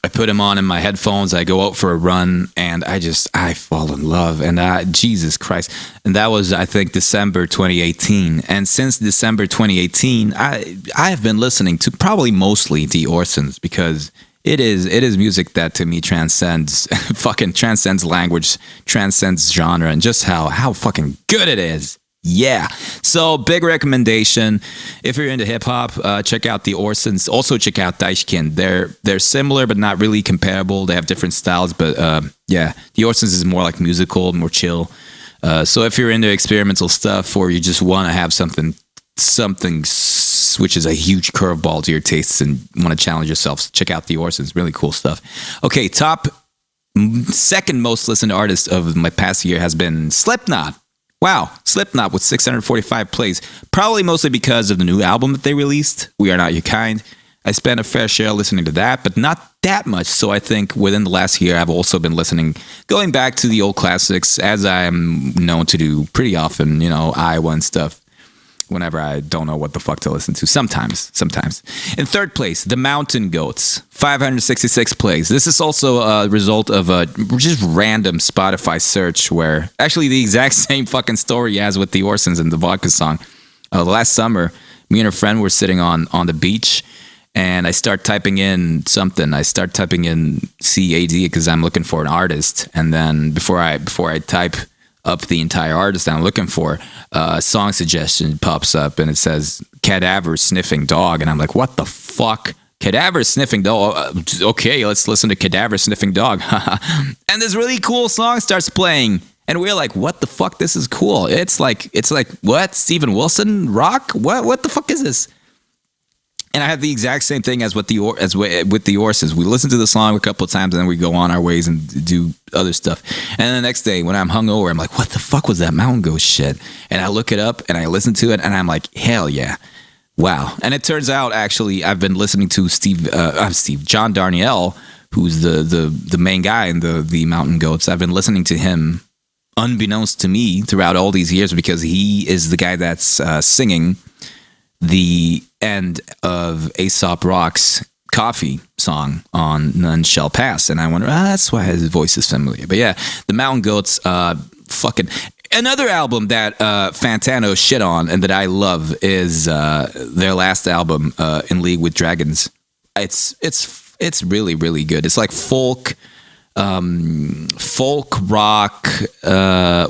S1: I put him on in my headphones. I go out for a run, and I fall in love. And Jesus Christ. And that was, I think, December 2018. And since December 2018, I have been listening to probably mostly Die Orsons, because it is music that to me transcends language, transcends genre, and just how fucking good it is. Yeah. So big recommendation. If you're into hip hop, check out the Orsons. Also check out Deichkind. They're similar but not really comparable. They have different styles, but yeah, the Orsons is more like musical, more chill. So if you're into experimental stuff, or you just want to have something which is a huge curveball to your tastes and want to challenge yourself, check out the Orsons. Really cool stuff. Okay, second most listened artist of my past year has been Slipknot. Wow, Slipknot with 645 plays. Probably mostly because of the new album that they released, We Are Not Your Kind. I spent a fair share listening to that, but not that much. So I think within the last year, I've also been going back to the old classics, as I am known to do pretty often, Iowa and stuff, whenever I don't know what the fuck to listen to. Sometimes. In third place, The Mountain Goats, 566 plays. This is also a result of a just random Spotify search where actually the exact same fucking story as with the Orsons and the Vodka song. Last summer, me and a friend were sitting on the beach, and I start typing in something. I start typing in CAD because I'm looking for an artist. And then before I type up the entire artist I'm looking for, a song suggestion pops up and it says Cadaver Sniffing Dog. And I'm like, what the fuck? Cadaver Sniffing Dog? Okay, let's listen to Cadaver Sniffing Dog. And this really cool song starts playing. And we're like, what the fuck? This is cool. It's like what? Steven Wilson rock? What the fuck is this? And I had the exact same thing as with the Orsons. We listen to the song a couple of times and then we go on our ways and do other stuff. And then the next day when I'm hungover, I'm like, what the fuck was that Mountain Goat shit? And I look it up and I listen to it and I'm like, hell yeah. Wow. And it turns out actually I've been listening to John Darnielle, who's the main guy in the Mountain Goats. I've been listening to him unbeknownst to me throughout all these years because he is the guy that's singing the end of Aesop Rock's Coffee song on None Shall Pass. And I wonder, that's why his voice is familiar. But yeah, the Mountain Goats, fucking... Another album that Fantano shit on and that I love is their last album, In League with Dragons. It's really, really good. It's like folk rock. I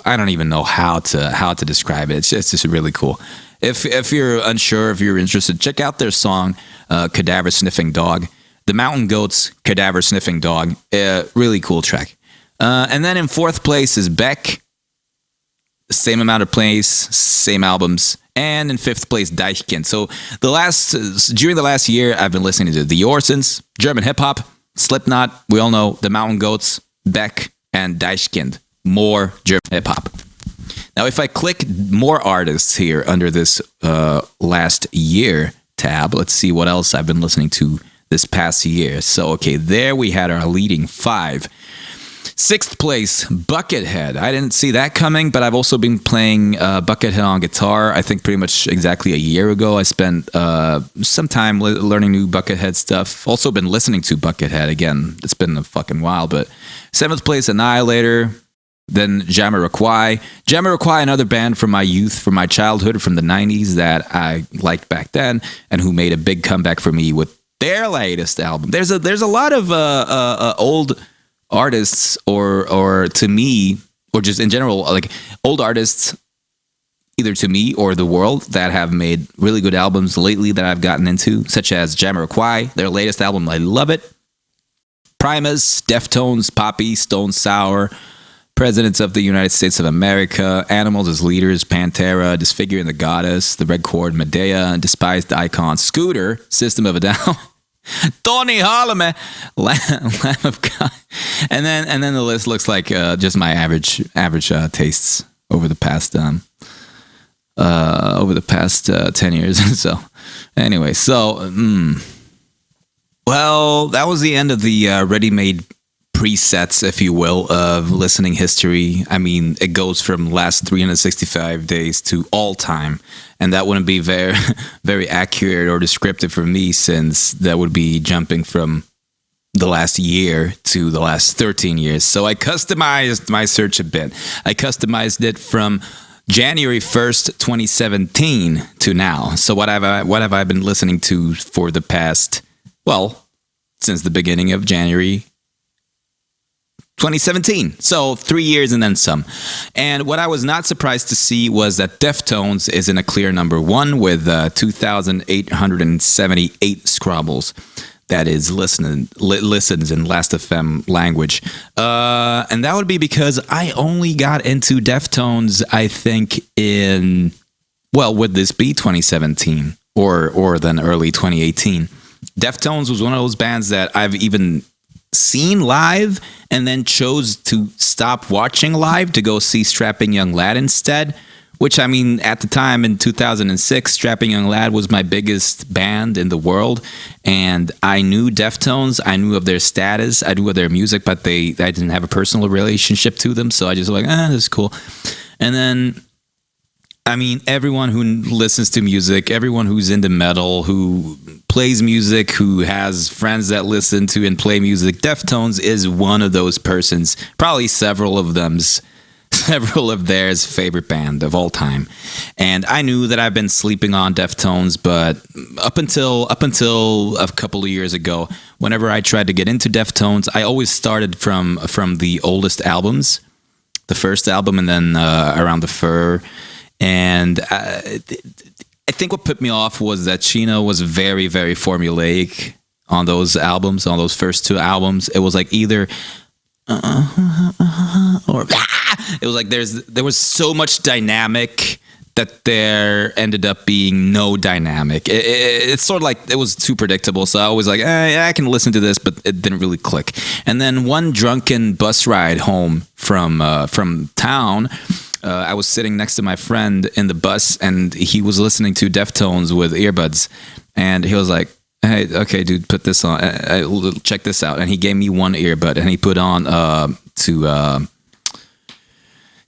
S1: don't even know how to describe it. It's just really cool. If you're unsure, if you're interested, check out their song, Cadaver Sniffing Dog. The Mountain Goats, Cadaver Sniffing Dog. Really cool track. And then in fourth place is Beck. Same amount of plays, same albums. And in fifth place, Deichkind. So during the last year, I've been listening to the Orsons, German hip hop, Slipknot, we all know, the Mountain Goats, Beck, and Deichkind. More German hip hop. Now, if I click more artists here under this last year tab, let's see what else I've been listening to this past year. So, okay, there we had our leading five. Sixth place, Buckethead. I didn't see that coming, but I've also been playing Buckethead on guitar. I think pretty much exactly a year ago. I spent some time learning new Buckethead stuff. Also been listening to Buckethead again. It's been a fucking while, but seventh place, Annihilator. Then Jamiroquai. Jamiroquai, another band from my youth, from my childhood, from the 90s that I liked back then, and who made a big comeback for me with their latest album. There's a lot of old artists, or to me, or just in general, like old artists, either to me or the world, that have made really good albums lately that I've gotten into, such as Jamiroquai. Their latest album, I love it. Primus, Deftones, Poppy, Stone Sour, Presidents of the United States of America, Animals as Leaders, Pantera, Disfiguring the Goddess, The Red Chord, Medea, Despised Icon, Scooter, System of a Down, Tony Harleman, Lamb of God, and then the list looks like just my average tastes over the past 10 years. So anyway, well, that was the end of the ready-made presets, if you will, of listening history. I mean, it goes from last 365 days to all time, and that wouldn't be very, very accurate or descriptive for me, since that would be jumping from the last year to the last 13 years. So I customized my search a bit. I customized it from January 1st, 2017 to now. So what have I been listening to for the past, well, since the beginning of January 2017. So 3 years and then some. And what I was not surprised to see was that Deftones is in a clear number one with 2,878 scrabbles. That is listens in Lastfm language. And that would be because I only got into Deftones, I think, in well, would this be 2017 or then early 2018? Deftones was one of those bands that I've even seen live and then chose to stop watching live to go see Strapping Young Lad instead. Which, I mean, at the time in 2006, Strapping Young Lad was my biggest band in the world. And I knew Deftones. I knew of their status. I knew of their music, but I didn't have a personal relationship to them. So I just was like, this is cool. And then, I mean, everyone who listens to music, everyone who's into metal, who plays music, who has friends that listen to and play music, Deftones is one of those persons, probably several of theirs favorite band of all time. And I knew that I've been sleeping on Deftones, but up until a couple of years ago, whenever I tried to get into Deftones, I always started from the oldest albums, the first album, and then Around the Fur. And I think what put me off was that Chino was very, very formulaic on those albums, on those first two albums. It was like either or it was like there was so much dynamic that there ended up being no dynamic. It's sort of like it was too predictable, so I was like, I can listen to this, but it didn't really click. And then one drunken bus ride home from town, I was sitting next to my friend in the bus, and he was listening to Deftones with earbuds, and he was like, hey, okay, dude, put this on. Check this out. And he gave me one earbud, and he put on to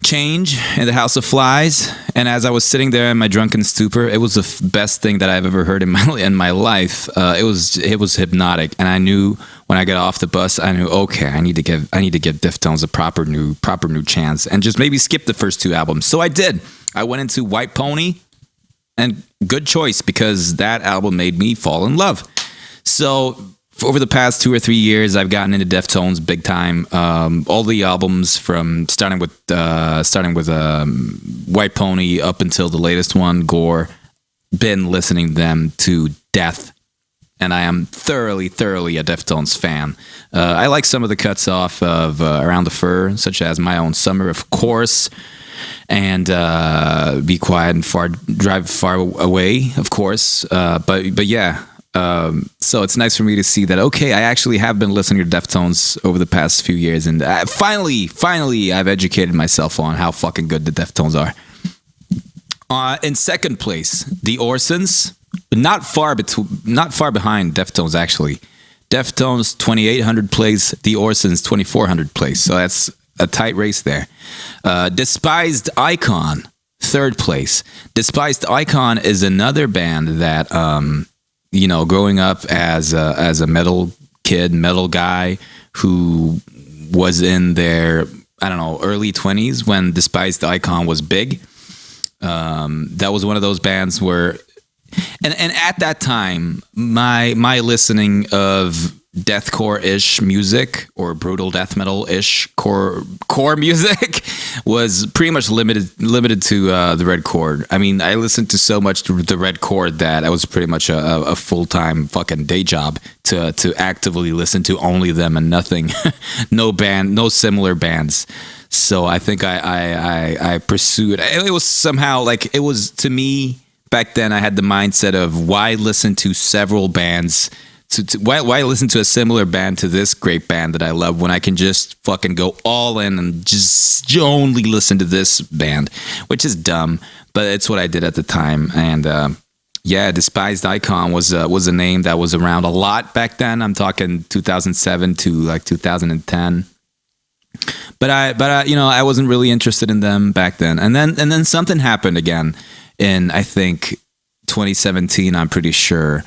S1: Change in the House of Flies. And as I was sitting there in my drunken stupor, it was the best thing that I've ever heard in my life. It was hypnotic, and I knew when I got off the bus, I knew, okay, I need to give Deftones a proper new chance, and just maybe skip the first two albums. So I did. I went into White Pony. And good choice, because that album made me fall in love. So over the past 2 or 3 years, I've gotten into Deftones big time. All the albums from starting with White Pony up until the latest one, Gore, been listening to them to death. And I am thoroughly a Deftones fan. I like some of the cuts off of Around the Fur, such as My Own Summer, of course. And Be Quiet and Drive Far Away, of course. But yeah, so it's nice for me to see that, okay, I actually have been listening to Deftones over the past few years, and finally I've educated myself on how fucking good the Deftones are. In second place, the Orsons, not far behind Deftones, actually. Deftones 2,800 plays, the Orsons 2,400 plays, so that's a tight race there. Despised Icon, third place. Despised Icon is another band that, growing up as a metal kid, metal guy who was in their, early 20s when Despised Icon was big. That was one of those bands where, and at that time, my listening of deathcore-ish music or brutal death metal-ish core music was pretty much limited to the Red Chord. I mean, I listened to so much to the Red Chord that it was pretty much a full-time fucking day job to actively listen to only them and nothing, no similar bands. So I think I pursued. It was somehow like, it was, to me back then, I had the mindset of why listen to several bands. Why listen to a similar band to this great band that I love when I can just fucking go all in and just only listen to this band, which is dumb, but it's what I did at the time. And Despised Icon was a name that was around a lot back then. I'm talking 2007 to like 2010. But I wasn't really interested in them back then. And then something happened again in, I think, 2017. I'm pretty sure.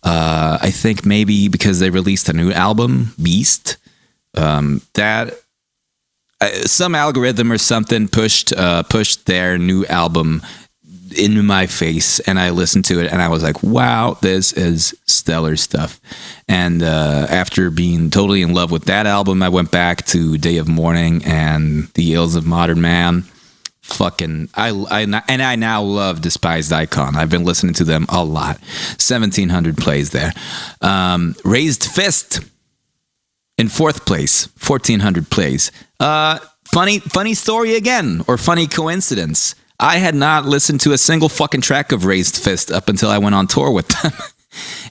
S1: I think maybe because they released a new album, Beast, that some algorithm or something pushed their new album into my face, and I listened to it, and I was like, wow, this is stellar stuff. And after being totally in love with that album, I went back to Day of Mourning and The Ills of Modern Man. I now love Despised Icon. I've been listening to them a lot. 1,700 plays there. Raised Fist in fourth place, 1,400 plays. Funny story again, or funny coincidence. I had not listened to a single fucking track of Raised Fist up until I went on tour with them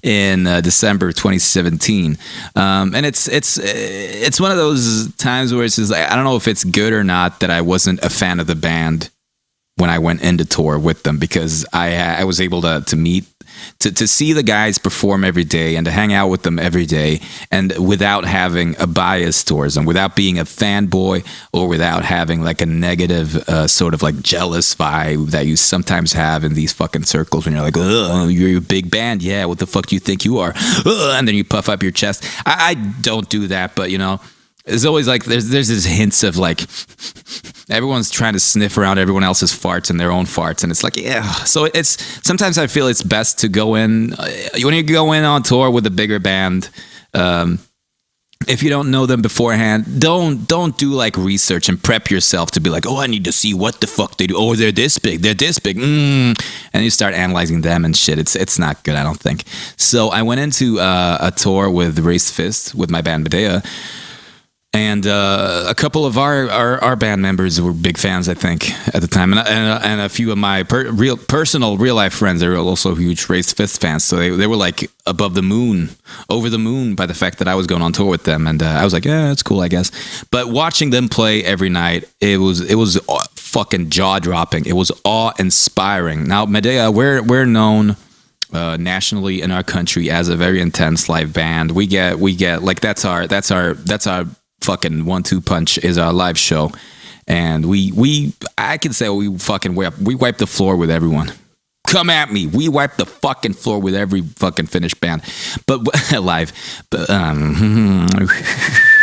S1: in December 2017. And it's one of those times where it's just like, I don't know if it's good or not that I wasn't a fan of the band when I went into tour with them, because I was able to meet, to see the guys perform every day and to hang out with them every day, and without having a bias towards them, without being a fanboy, or without having like a negative sort of like jealous vibe that you sometimes have in these fucking circles when you're like, oh, you're a big band, yeah, what the fuck do you think you are? And then you puff up your chest. I don't do that, but you know, it's always like there's this hints of like everyone's trying to sniff around everyone else's farts and their own farts, and it's like, yeah. So it's sometimes I feel it's best to go in when you go in on tour with a bigger band. If you don't know them beforehand, don't do like research and prep yourself to be like, oh, I need to see what the fuck they do. Oh, they're this big, and you start analyzing them and shit. It's not good, I don't think. So I went into a tour with Raised Fist with my band Medea. And a couple of our band members were big fans, I think, at the time, and a few of my personal real life friends are also huge Raised Fist fans. So they were like over the moon by the fact that I was going on tour with them, and I was like, yeah, that's cool, I guess. But watching them play every night, it was fucking jaw dropping. It was awe inspiring. Now, Medea, we're known nationally in our country as a very intense live band. We get like that's our fucking 1-2 punch is our live show, and I can say we fucking wipe the floor with everyone. Come at me, we wipe the fucking floor with every fucking Finnish band, but live. But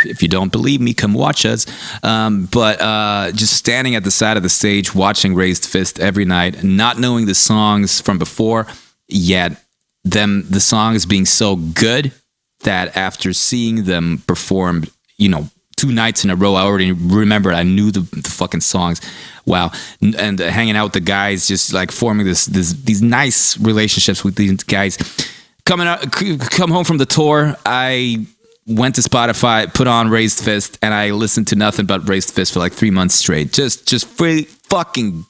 S1: if you don't believe me, come watch us. But just standing at the side of the stage, watching Raised Fist every night, not knowing the songs from before, yet the songs being so good that after seeing them perform, you know, 2 nights in a row, I already remembered. I knew the fucking songs. Wow. And hanging out with the guys, just like forming these nice relationships with these guys. Come home from the tour, I went to Spotify, put on Raised Fist, and I listened to nothing but Raised Fist for like 3 months straight. Just pretty fucking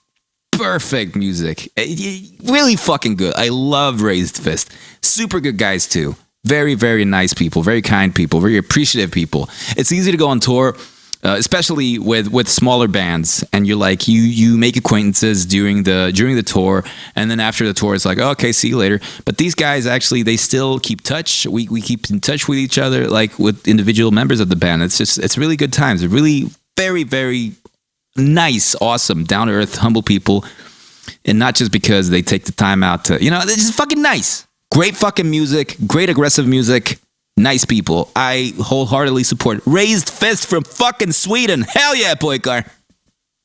S1: perfect music. Really fucking good. I love Raised Fist. Super good guys too. Very, very nice people, very kind people, very appreciative people. It's easy to go on tour, especially with smaller bands, and you're like you make acquaintances during the tour, and then after the tour, it's like, oh, okay, see you later. But these guys actually, they still keep touch. We keep in touch with each other, like with individual members of the band. It's really good times. They're really very, very nice, awesome, down to earth, humble people, and not just because they take the time out to, you know, they're just fucking nice. Great fucking music, great aggressive music, nice people. I wholeheartedly support Raised Fist from fucking Sweden. Hell yeah, Pojkar.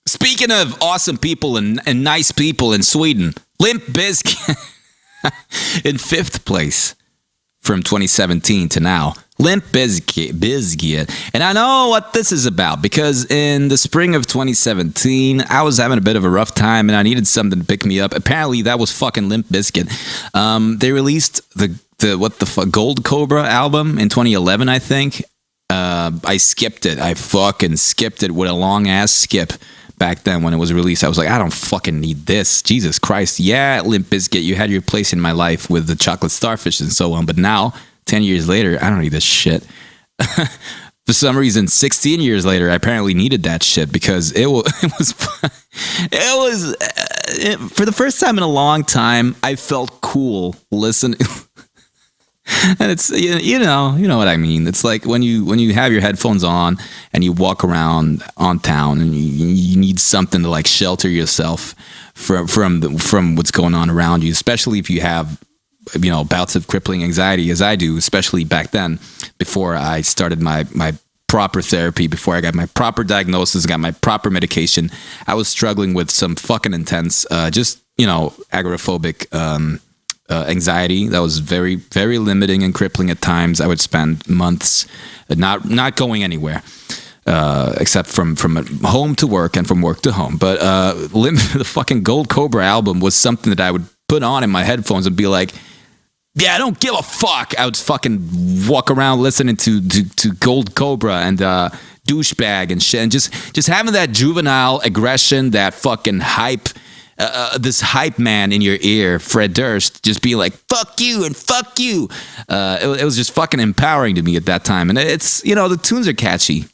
S1: Speaking of awesome people and nice people in Sweden, Limp Bizkit in 5th place from 2017 to now. Limp Bizkit. And I know what this is about, because in the spring of 2017, I was having a bit of a rough time and I needed something to pick me up. Apparently, that was fucking Limp Bizkit. They released the Gold Cobra album in 2011, I think. I skipped it. I fucking skipped it with a long ass skip. Back then when it was released, I was like, I don't fucking need this. Jesus Christ. Yeah, Limp Bizkit, you had your place in my life with the Chocolate Starfish and so on, but now 10 years later, I don't need this shit. For some reason, 16 years later, I apparently needed that shit, because it was for the first time in a long time, I felt cool listening. And it's, you know what I mean. It's like when you have your headphones on and you walk around on town and you need something to like shelter yourself from what's going on around you, especially if you have, you know, bouts of crippling anxiety, as I do, especially back then, before I started my proper therapy, before I got my proper diagnosis, got my proper medication. I was struggling with some fucking intense, just, you know, agoraphobic anxiety that was very, very limiting and crippling at times. I would spend months not going anywhere, except from home to work and from work to home. But the fucking Gold Cobra album was something that I would put on in my headphones and be like, yeah, I don't give a fuck. I would fucking walk around listening to Gold Cobra and Douchebag and shit, and just having that juvenile aggression, that fucking hype, this hype man in your ear, Fred Durst, just be like, fuck you and fuck you. It was just fucking empowering to me at that time. And it's, the tunes are catchy.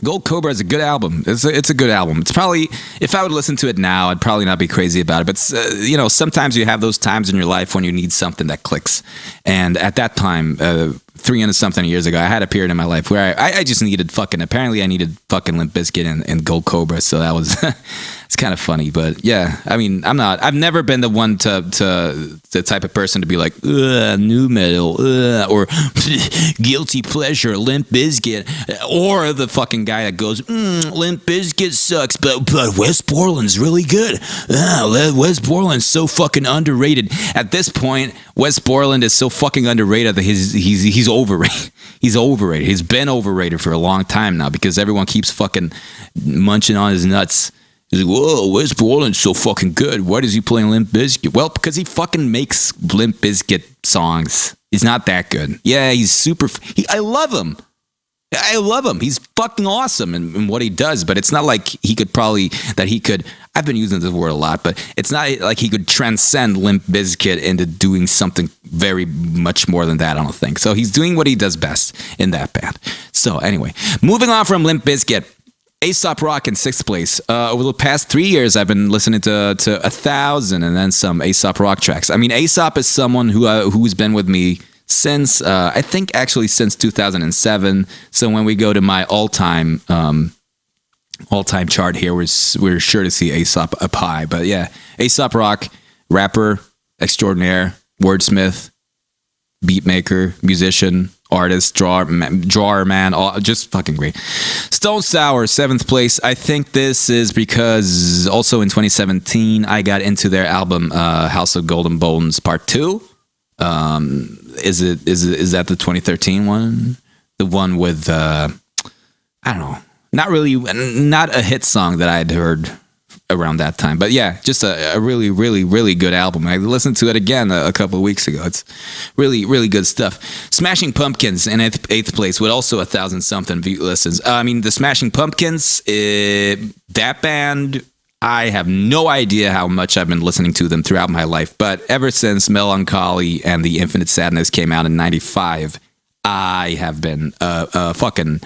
S1: Gold Cobra is a good album. It's a good album. It's probably, if I would listen to it now, I'd probably not be crazy about it. But, sometimes you have those times in your life when you need something that clicks. And at that time, 300-something years ago, I had a period in my life where I just needed apparently I needed fucking Limp Bizkit and Gold Cobra. So that was, it's kind of funny. But yeah, I mean, I've never been the one to the type of person to be like, new metal, or guilty pleasure, Limp Bizkit, or the fucking guy that goes, Limp Bizkit sucks, but West Borland's really good. West Borland's so fucking underrated. At this point, West Borland is so fucking underrated that he's overrated. He's overrated. He's been overrated for a long time now because everyone keeps fucking munching on his nuts. He's like, whoa, West Borland's so fucking good. Why does he play Limp Bizkit? Well, because he fucking makes Limp Bizkit songs. He's not that good. Yeah, he's super. I love him. I love him. He's fucking awesome in what he does, but it's not like he could I've been using this word a lot, but it's not like he could transcend Limp Bizkit into doing something very much more than that, I don't think. So he's doing what he does best in that band. So anyway, moving on from Limp Bizkit, Aesop Rock in 6th place. Over the past 3 years, I've been listening to 1,000 and then some Aesop Rock tracks. I mean, Aesop is someone who's been with me since, I think actually since 2007. So when we go to my all-time chart here, we're sure to see Aesop up high. But yeah, Aesop Rock, rapper extraordinaire, wordsmith, beatmaker, musician, artist, drawer man, all, just fucking great. Stone Sour, 7th place. I think this is because also in 2017 I got into their album House of Golden Bones Part 2. Is that the 2013 one? The one with I don't know, not a hit song that I had heard around that time, but yeah, just a really, really, really good album. I listened to it again a couple of weeks ago. It's really, really good stuff. Smashing Pumpkins in 8th place with also 1,000-something view listens. I mean, the Smashing Pumpkins, that band, I have no idea how much I've been listening to them throughout my life, but ever since Melancholy and The Infinite Sadness came out in 95, I have been fucking...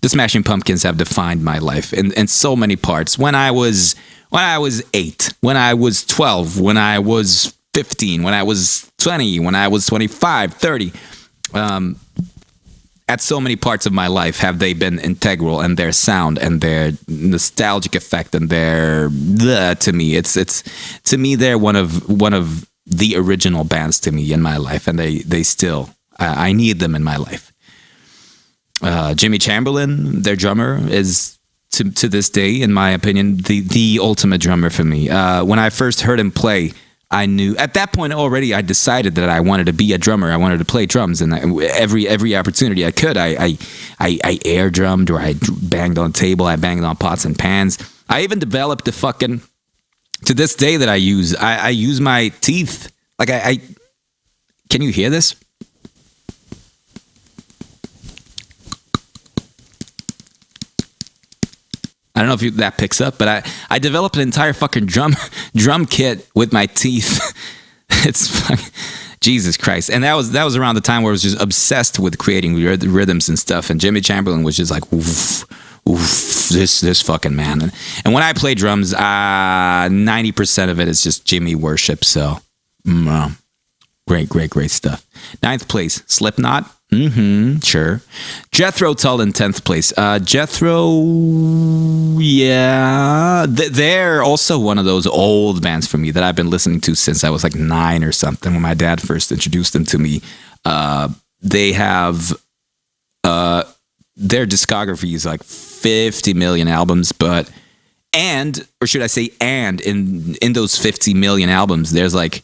S1: The Smashing Pumpkins have defined my life in so many parts. When I was 8, when I was 12, when I was 15, when I was 20, when I was 25, 30, at so many parts of my life have they been integral, and their sound and their nostalgic effect and their to me, to me they're one of the original bands to me in my life, and they still I need them in my life. Jimmy Chamberlain, their drummer, is to this day, in my opinion, the ultimate drummer for me. When I first heard him play, I knew at that point already. I decided that I wanted to be a drummer. I wanted to play drums, and every opportunity I could, I air drummed, or I banged on the table. I banged on pots and pans. I even developed the fucking, to this day that I use my teeth. Like I can you hear this? I don't know if that picks up, but I developed an entire fucking drum kit with my teeth. It's fucking, Jesus Christ. And that was around the time where I was just obsessed with creating rhythms and stuff. And Jimmy Chamberlain was just like, oof, this fucking man. And when I play drums, 90% of it is just Jimmy worship. So, great stuff. 9th place, Slipknot. Sure. Jethro Tull in 10th place. Jethro, yeah. They're also one of those old bands for me that I've been listening to since I was like 9 or something, when my dad first introduced them to me. They have, their discography is like 50 million albums, or should I say, in those 50 million albums, there's like...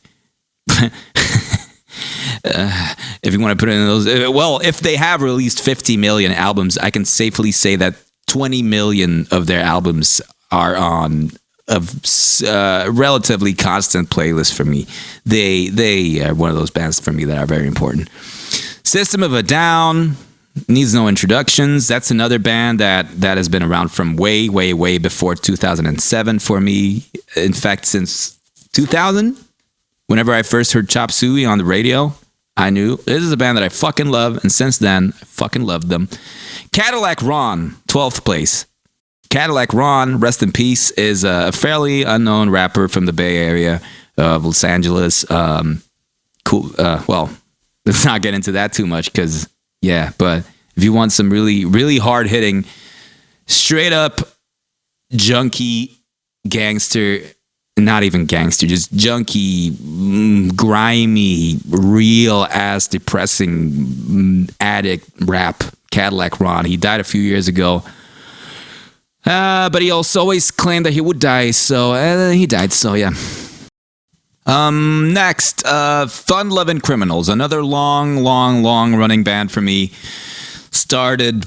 S1: if you want to put it in those, well, if they have released 50 million albums, I can safely say that 20 million of their albums are on a relatively constant playlist for me. They are one of those bands for me that are very important. System of a Down, needs no introductions. That's another band that has been around from way, way, way before 2007 for me. In fact, since 2000, whenever I first heard Chop Suey on the radio, I knew this is a band that I fucking love, and since then, I fucking loved them. Cadillac Ron, 12th place. Cadillac Ron, rest in peace, is a fairly unknown rapper from the Bay Area of Los Angeles. Cool. Well, let's not get into that too much because, yeah, but if you want some really, really hard-hitting, straight-up junkie gangster, not even gangster, just junkie, grimy, real-ass, depressing addict rap, Cadillac Ron. He died a few years ago. But he also always claimed that he would die, so he died, so yeah. Next, Fun Lovin' Criminals, another long running band for me. Started,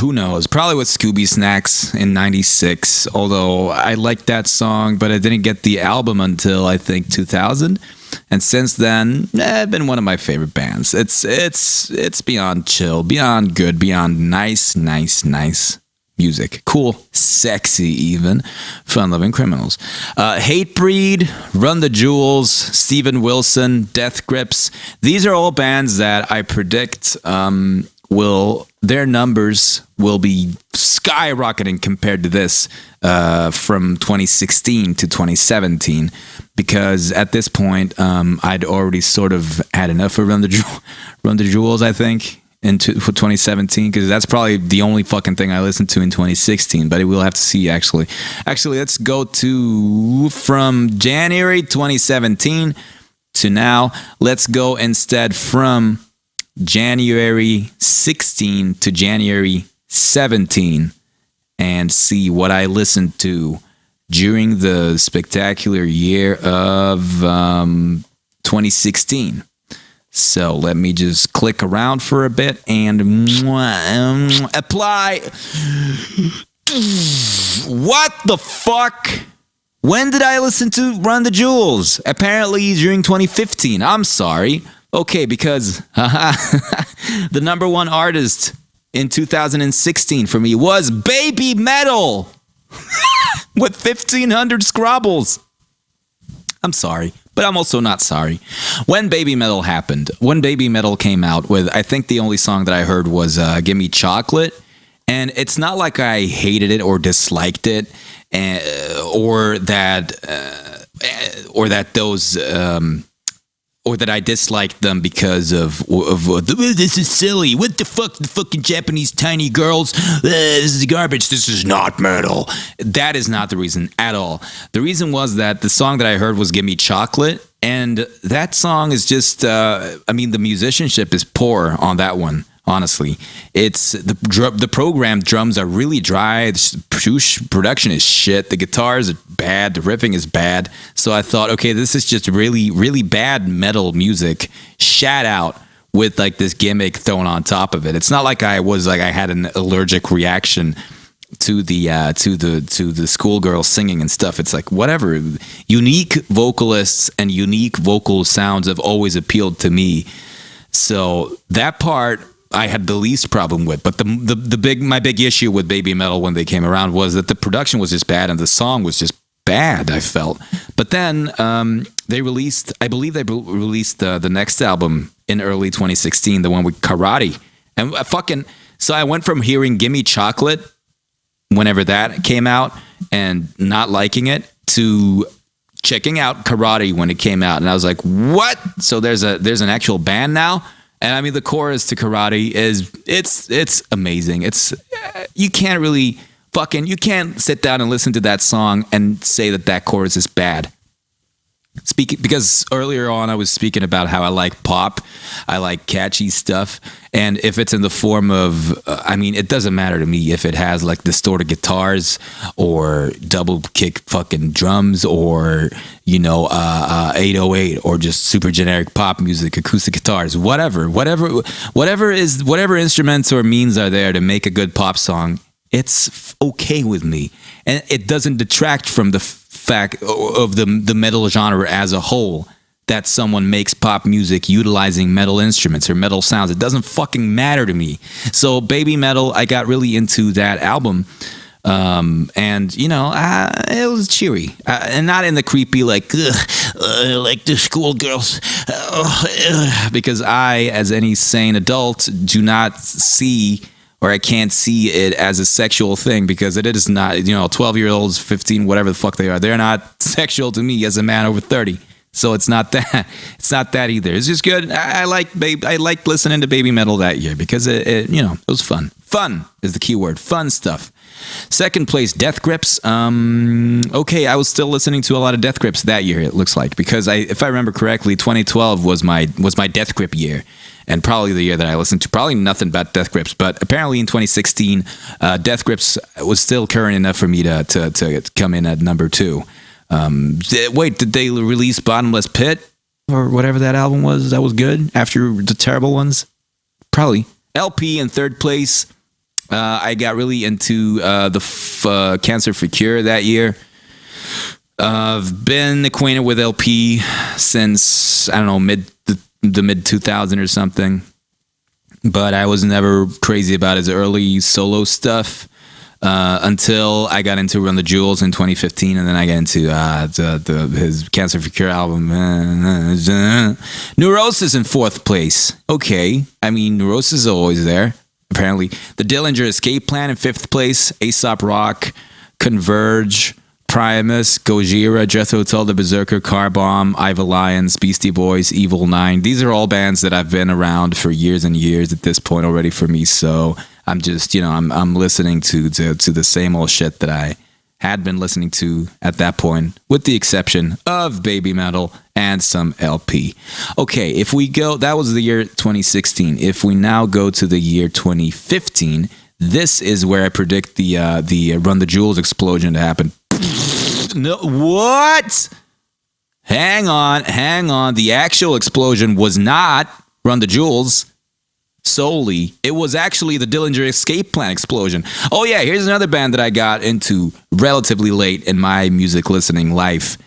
S1: who knows, probably with Scooby Snacks in 96, although I liked that song, but I didn't get the album until I think 2000. And since then, it's been one of my favorite bands. It's beyond chill, beyond good, beyond nice music. Cool, sexy even. Fun Loving Criminals. Hatebreed, Run the Jewels, Steven Wilson, Death Grips. These are all bands that I predict their numbers will be skyrocketing compared to this from 2016 to 2017, because at this point I'd already sort of had enough of Run the Jewels, I think, for 2017, because that's probably the only fucking thing I listened to in 2016, but we'll have to see. Actually, let's go to from January 2017 to now. Let's go instead from January 16 to January 17 and see what I listened to during the spectacular year of 2016. So let me just click around for a bit and apply. What the fuck? When did I listen to Run the Jewels? Apparently during 2015. I'm sorry. Okay, because the number one artist in 2016 for me was Baby Metal with 1,500 scrobbles. I'm sorry, but I'm also not sorry. When Baby Metal came out with, I think the only song that I heard was Gimme Chocolate. And it's not like I hated it or disliked it, or that I disliked them because of this is silly. What the fuck, the fucking Japanese tiny girls? This is garbage. This is not metal. That is not the reason at all. The reason was that the song that I heard was Gimme Chocolate, and that song is just, the musicianship is poor on that one. Honestly, it's the programmed drums are really dry. The production is shit. The guitars are bad. The riffing is bad. So I thought, okay, this is just really, really bad metal music shat out with like this gimmick thrown on top of it. It's not like I had an allergic reaction to the schoolgirl singing and stuff. It's like whatever. Unique vocalists and unique vocal sounds have always appealed to me. So that part I had the least problem with, but my big issue with Baby Metal when they came around was that the production was just bad and the song was just bad, I felt. But then they released the next album in early 2016, the one with Karate, and so I went from hearing Gimme Chocolate whenever that came out and not liking it to checking out Karate when it came out, and I was like, what? So there's an actual band now. And I mean, the chorus to Karate it's amazing. You can't sit down and listen to that song and say that chorus is bad. Because earlier on I was speaking about how I like pop, I like catchy stuff, and if it's in the form of, it doesn't matter to me if it has like distorted guitars or double kick fucking drums or 808 or just super generic pop music, acoustic guitars, whatever instruments or means are there to make a good pop song. It's okay with me, and it doesn't detract from the fact of the metal genre as a whole. that someone makes pop music utilizing metal instruments or metal sounds. It doesn't fucking matter to me. So Baby Metal, I got really into that album. And you know, it was cheery, and not in the creepy like the schoolgirls, because I, as any sane adult, do not see, or I can't see it as a sexual thing, because it is not. 12-year-olds, 15, whatever the fuck they are, they're not sexual to me as a man over 30. So it's not that. It's not that either. It's just good. I liked listening to Baby Metal that year because it was fun. Fun is the key word. Fun stuff. Second place, Death Grips. Okay, I was still listening to a lot of Death Grips that year, it looks like, because if I remember correctly, 2012 was my Death Grip year, and probably the year that I listened to probably nothing but Death Grips. But apparently in 2016, Death Grips was still current enough for me to come in at number 2. Wait, did they release Bottomless Pit or whatever that album was? That was good after the terrible ones? Probably. LP in third place. I got really into the Cancer for Cure that year. I've been acquainted with LP since, I don't know, the mid 2000 or something. But I was never crazy about his early solo stuff until I got into Run the Jewels in 2015, and then I got into his Cancer for Cure album. Neurosis in fourth place. Okay, I mean, Neurosis is always there. Apparently, the Dillinger Escape Plan in fifth place, Aesop Rock, Converge, Primus, Gojira, Jethro Tull, The Berserker, Car Bomb, Iva Lions, Beastie Boys, Evil 9. These are all bands that I've been around for years and years at this point already for me. So I'm just, I'm listening to the same old shit that I had been listening to at that point, with the exception of Baby Metal and some LP. Okay, if we go, that was the year 2016. If we now go to the year 2015, this is where I predict the Run the Jewels explosion to happen. No, what? Hang on. The actual explosion was not Run the Jewels solely. It was actually the Dillinger Escape Plan explosion. Oh yeah, here's another band that I got into relatively late in my music listening life,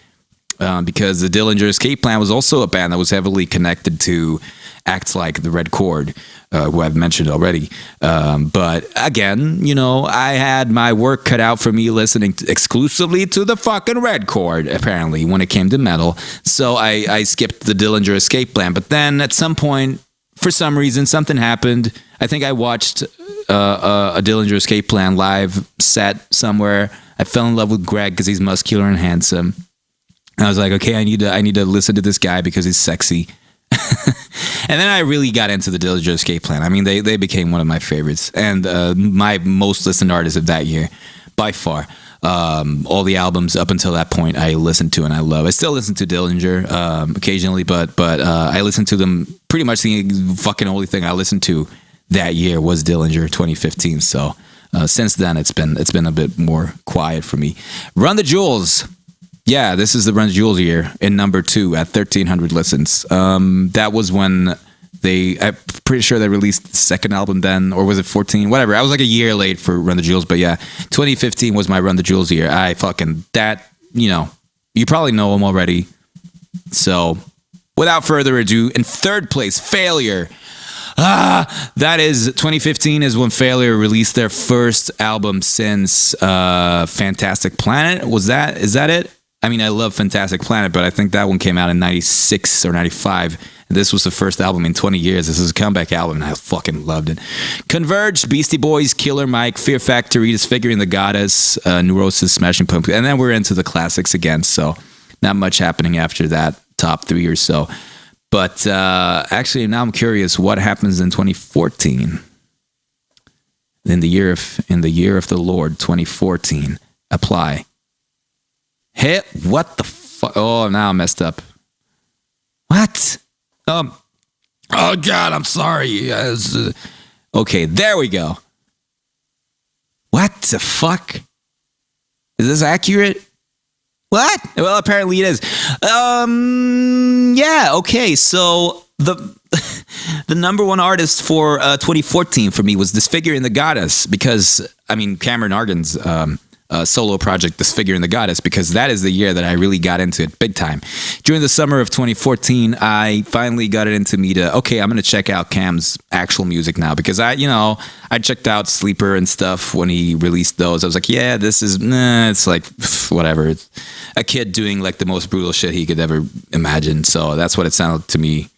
S1: because the Dillinger Escape Plan was also a band that was heavily connected to acts like the Red Chord, who I've mentioned already. But again, I had my work cut out for me listening exclusively to the fucking Red Chord, apparently, when it came to metal. So I skipped the Dillinger Escape Plan. But then at some point, for some reason, something happened. I think I watched a Dillinger Escape Plan live set somewhere. I fell in love with Greg because he's muscular and handsome. And I was like, okay, I need to listen to this guy because he's sexy. And then I really got into the Dillinger Escape Plan. I mean, they became one of my favorites and my most listened artist of that year, by far. All the albums up until that point I listened to and I love. I still listen to Dillinger occasionally, but I listen to them pretty much. The fucking only thing I listened to that year was Dillinger 2015. So since then it's been a bit more quiet for me. Run the Jewels. Yeah, this is the Run the Jewels year in number 2 at 1,300 listens. That was when I'm pretty sure they released the second album then, or was it 14? Whatever. I was like a year late for Run the Jewels, but yeah, 2015 was my Run the Jewels year. You probably know them already. So, without further ado, in third place, Failure. That is 2015 is when Failure released their first album since Fantastic Planet. Is that it? I mean, I love Fantastic Planet, but I think that one came out in 96 or 95. This was the first album in 20 years. This is a comeback album, and I fucking loved it. Converge, Beastie Boys, Killer Mike, Fear Factory, Disfiguring the Goddess, Neurosis, Smashing Pumpkins, and then we're into the classics again, so not much happening after that top 3 or so. But actually, now I'm curious what happens in 2014. In the year of the Lord, 2014. Apply. Hey, what the fuck? Oh, now I messed up. What? Oh God, I'm sorry. Okay, there we go. What the fuck? Is this accurate? What? Well, apparently it is. Yeah, okay. So the number one artist for 2014 for me was Disfiguring the Goddess, because I mean Cameron Argan's solo project, Disfigure and the Goddess, because that is the year that I really got into it big time. During the summer of 2014, I finally got it into me to, okay, I'm going to check out Cam's actual music now, because I checked out Sleeper and stuff when he released those. I was like, yeah, this is, it's like, whatever. It's a kid doing like the most brutal shit he could ever imagine. So that's what it sounded to me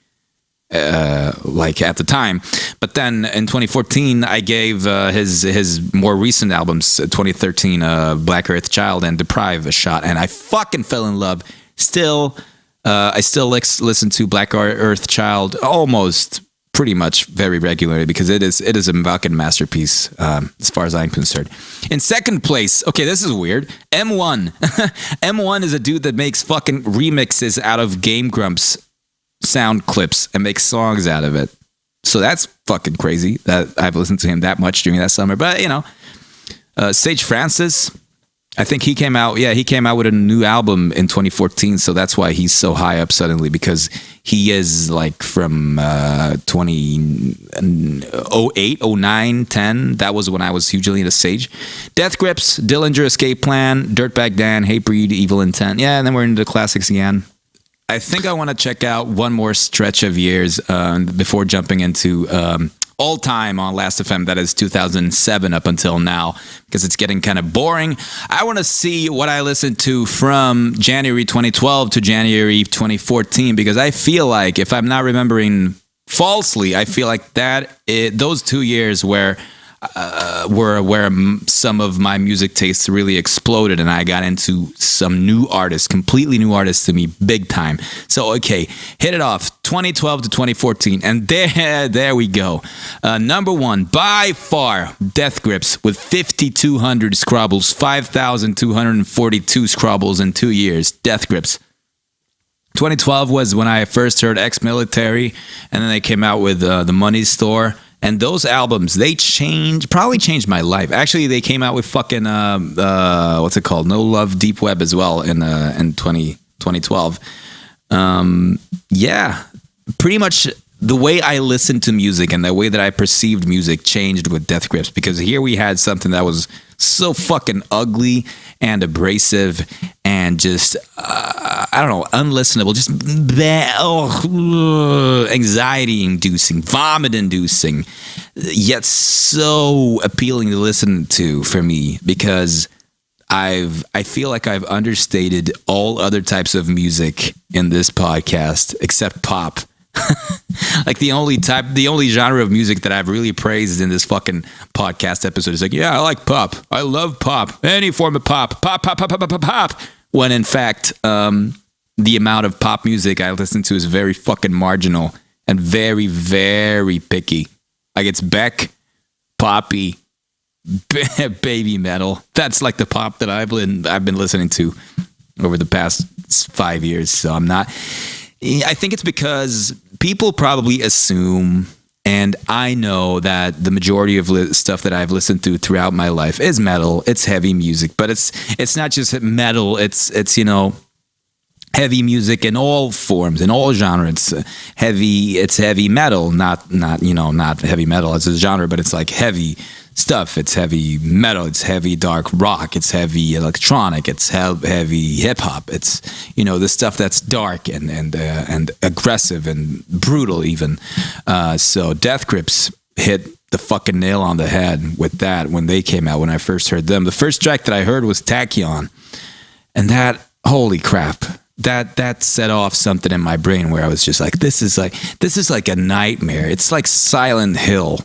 S1: like at the time. But then in 2014, I gave his more recent albums, 2013, Black Earth Child and Deprive, a shot, and I fucking fell in love. Still, I still listen to Black Earth Child almost pretty much very regularly, because it is a fucking masterpiece as far as I'm concerned. In second place, okay, this is weird, M1. M1 is a dude that makes fucking remixes out of Game Grumps sound clips and make songs out of it. So that's fucking crazy that I've listened to him that much during that summer. But Sage Francis, I think he came out with a new album in 2014. So that's why he's so high up suddenly, because he is like from 2008, 09, 10. That was when I was hugely into Sage. Death Grips, Dillinger Escape Plan, Dirtbag Dan, Hatebreed, Evil Intent. Yeah, and then we're into the classics again. I think I want to check out one more stretch of years before jumping into all time on Lastfm. That is 2007 up until now, because it's getting kind of boring. I want to see what I listened to from January 2012 to January 2014, because I feel like, if I'm not remembering falsely, I feel like those 2 years were where some of my music tastes really exploded, and I got into some new artists, completely new artists to me, big time. So, okay, hit it off, 2012 to 2014, and there we go. Number one, by far, Death Grips with 5,200 scrobbles, 5,242 scrobbles in 2 years. Death Grips. 2012 was when I first heard Ex-Military, and then they came out with The Money Store. And those albums, they probably changed my life. Actually, they came out with fucking, what's it called? No Love, Deep Web as well in 2012. Yeah, pretty much the way I listened to music and the way that I perceived music changed with Death Grips, because here we had something that was so fucking ugly and abrasive and just, I don't know, unlistenable, just anxiety-inducing, vomit-inducing, yet so appealing to listen to for me, because I feel like I've understated all other types of music in this podcast except pop. Like the only genre of music that I've really praised in this fucking podcast episode is like, yeah, I like pop. I love pop. Any form of pop. Pop, pop, pop, pop, pop, pop. When in fact, the amount of pop music I listen to is very fucking marginal and very, very picky. Like it's Beck, Poppy, baby metal. That's like the pop that I've been listening to over the past 5 years. So I think it's because people probably assume, and I know that the majority of stuff that I've listened to throughout my life is metal. It's heavy music, but it's not just metal. It's heavy music in all forms, in all genres. It's heavy metal, not heavy metal as a genre, but it's like heavy stuff. It's heavy metal, it's heavy dark rock, it's heavy electronic, it's heavy hip hop. It's the stuff that's dark and aggressive and brutal even. So Death Grips hit the fucking nail on the head with that when they came out. When I first heard them, the first track that I heard was Tachyon, and that, holy crap, that set off something in my brain where I was just like, this is like a nightmare. It's like Silent Hill.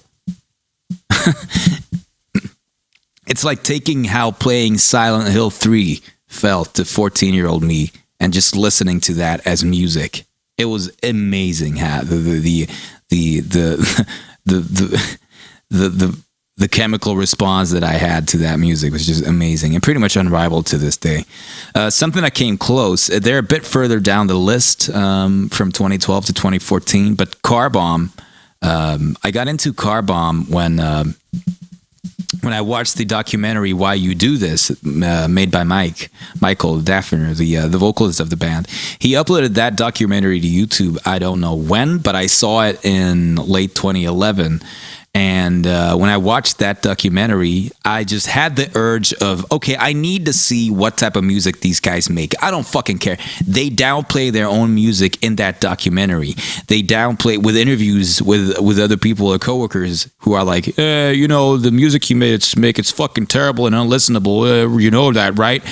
S1: It's like taking how playing Silent Hill 3 felt to 14-year-old me and just listening to that as music. It was amazing how the chemical response that I had to that music was just amazing and pretty much unrivaled to this day. Something that came close, they're a bit further down the list from 2012 to 2014, but Car Bomb. I got into Car Bomb when I watched the documentary Why You Do This, made by Michael Daffner, the vocalist of the band. He uploaded that documentary to YouTube, I don't know when, but I saw it in late 2011. And when I watched that documentary, I just had the urge of, okay, I need to see what type of music these guys make. I don't fucking care. They downplay their own music in that documentary. They downplay with interviews with other people or coworkers who are like, the music you make, it's fucking terrible and unlistenable. You know that, right?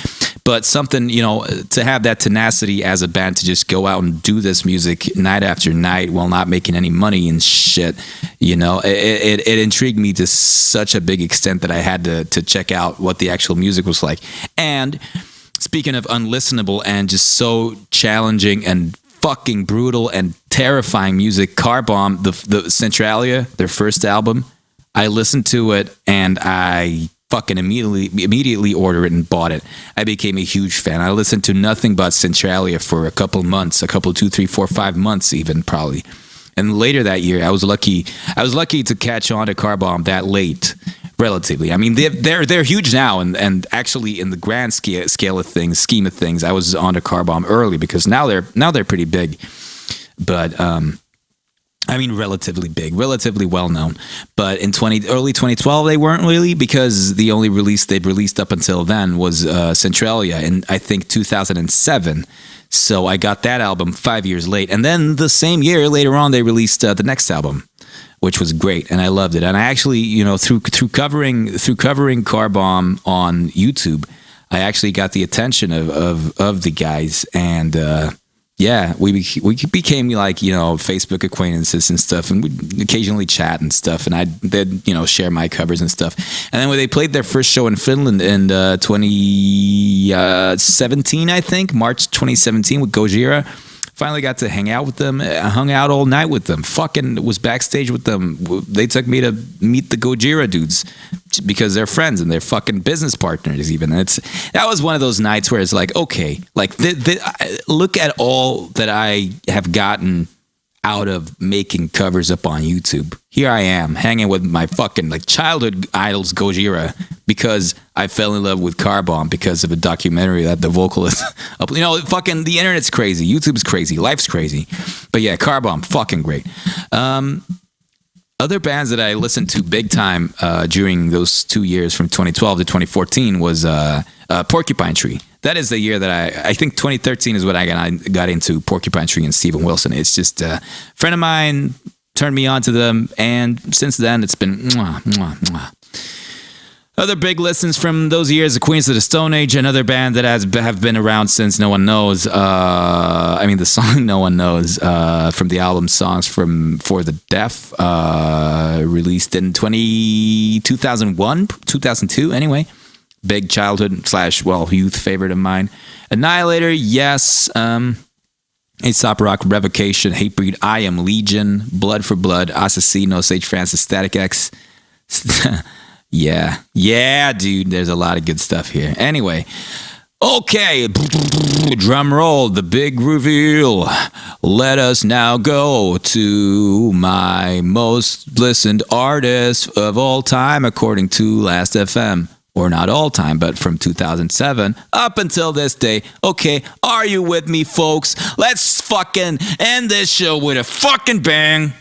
S1: But something, to have that tenacity as a band to just go out and do this music night after night while not making any money and shit, it intrigued me to such a big extent that I had to check out what the actual music was like. And speaking of unlistenable and just so challenging and fucking brutal and terrifying music, Car Bomb, the Centralia, their first album, I listened to it and I fucking immediately ordered it and bought it. I became a huge fan. I listened to nothing but Centralia for a couple months, 2, 3, 4, 5 months even, probably. And later that year, I was lucky to catch on to Car Bomb that late, relatively. I mean, they're huge now, and actually in the grand scheme of things, I was on to Car Bomb early because now they're pretty big. But relatively big, relatively well known. But in early 2012, they weren't really, because the only release they'd released up until then was Centralia in, I think, 2007. So I got that album 5 years late. And then the same year, later on, they released the next album, which was great, and I loved it. And I actually, through covering Car Bomb on YouTube, I actually got the attention of the guys, and we became like, Facebook acquaintances and stuff, and we'd occasionally chat and stuff, and they'd share my covers and stuff. And then when they played their first show in Finland in 2017, I think, March 2017 with Gojira, finally got to hang out with them. I hung out all night with them. Fucking was backstage with them. They took me to meet the Gojira dudes because they're friends and they're fucking business partners even. And that was one of those nights where it's like, okay, like look at all that I have gotten out of making covers up on YouTube. Here I am hanging with my fucking like childhood idols Gojira because I fell in love with Car Bomb because of a documentary that the vocalist fucking the internet's crazy, YouTube's crazy, life's crazy. But yeah, Car Bomb, fucking great. Other bands that I listened to big time during those 2 years from 2012 to 2014 was Porcupine Tree. That is the year that I think 2013 is when I got into Porcupine Tree and Steven Wilson. It's just a friend of mine turned me on to them, and since then it's been mwah, mwah, mwah. Other big listens from those years, the Queens of the Stone Age, another band that have been around since No One Knows. The song No One Knows from the album Songs for the Deaf, released in 2001, 2002, anyway. Big childhood / youth favorite of mine. Annihilator, yes. Aesop Rock, Revocation, Hatebreed, I Am Legion, Blood for Blood, Assassino, Sage Francis, Static X. Yeah, dude, there's a lot of good stuff here. Anyway, okay, drum roll, the big reveal. Let us now go to my most listened artist of all time, according to Lastfm. Or not all time, but from 2007 up until this day. Okay, are you with me, folks? Let's fucking end this show with a fucking bang.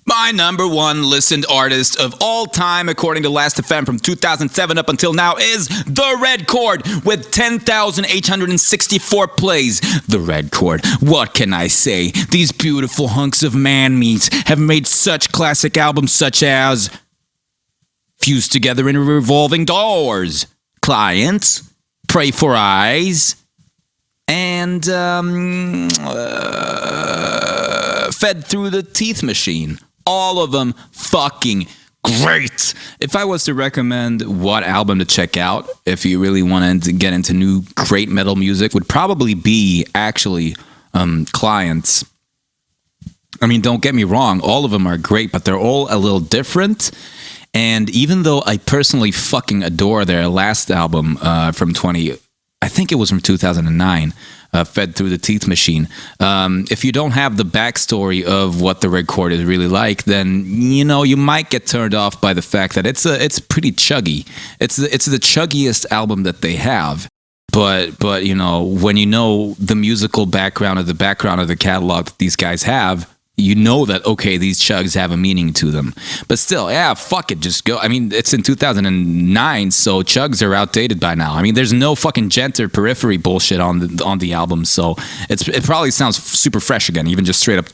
S1: My number one listened artist of all time, according to Lastfm, from 2007 up until now, is The Red Chord with 10,864 plays. The Red Chord, what can I say? These beautiful hunks of man meat have made such classic albums such as Fused Together in Revolving Doors, Clients, Pray for Eyes, and Fed Through the Teeth Machine. All of them fucking great. If I was to recommend what album to check out, if you really wanted to get into new great metal music, would probably be actually Clients. I mean, don't get me wrong, all of them are great, but they're all a little different. And even though I personally fucking adore their last album I think it was from 2009, Fed Through the Teeth Machine, if you don't have the backstory of what the Red Chord is really like, then, you might get turned off by the fact that it's pretty chuggy. It's the chuggiest album that they have. But when you know the musical background of the catalog that these guys have, you know that, okay, these chugs have a meaning to them. But still, yeah, fuck it, just go. I mean, it's in 2009, so chugs are outdated by now. I mean, there's no fucking Gent or Periphery bullshit on the album, so it probably sounds super fresh again, even just straight up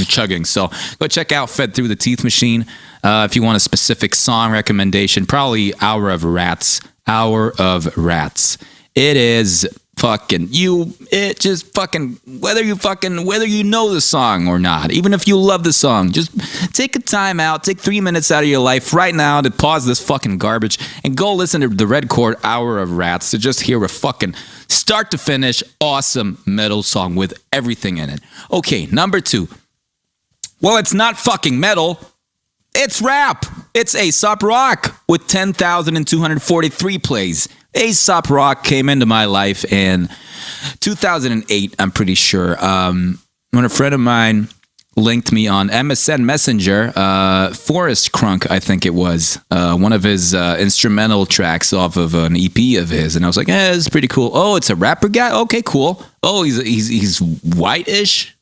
S1: chugging. So go check out Fed Through the Teeth Machine. If you want a specific song recommendation, probably Hour of Rats. Hour of Rats. It is fucking whether you know the song or not, even if you love the song, just take a time out, take 3 minutes out of your life right now to pause this fucking garbage and go listen to the Red Chord Hour of Rats to just hear a fucking start to finish awesome metal song with everything in it. Okay, number 2. Well, it's not fucking metal. It's rap. It's Aesop Rock with 10,243 plays. Aesop Rock came into my life in 2008, I'm pretty sure. When a friend of mine linked me on MSN Messenger, Forest Crunk, I think it was, one of his instrumental tracks off of an EP of his. And I was like, this is pretty cool. Oh, it's a rapper guy? Okay, cool. Oh, he's white-ish?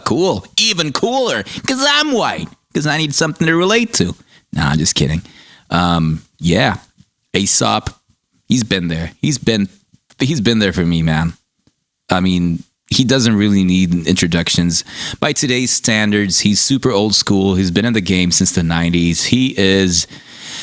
S1: Cool. Even cooler, because I'm white. Because I need something to relate to. Nah, I'm just kidding. Yeah, Aesop, he's been there. He's been there for me, man. I mean, he doesn't really need introductions. By today's standards, he's super old school. He's been in the game since the 90s.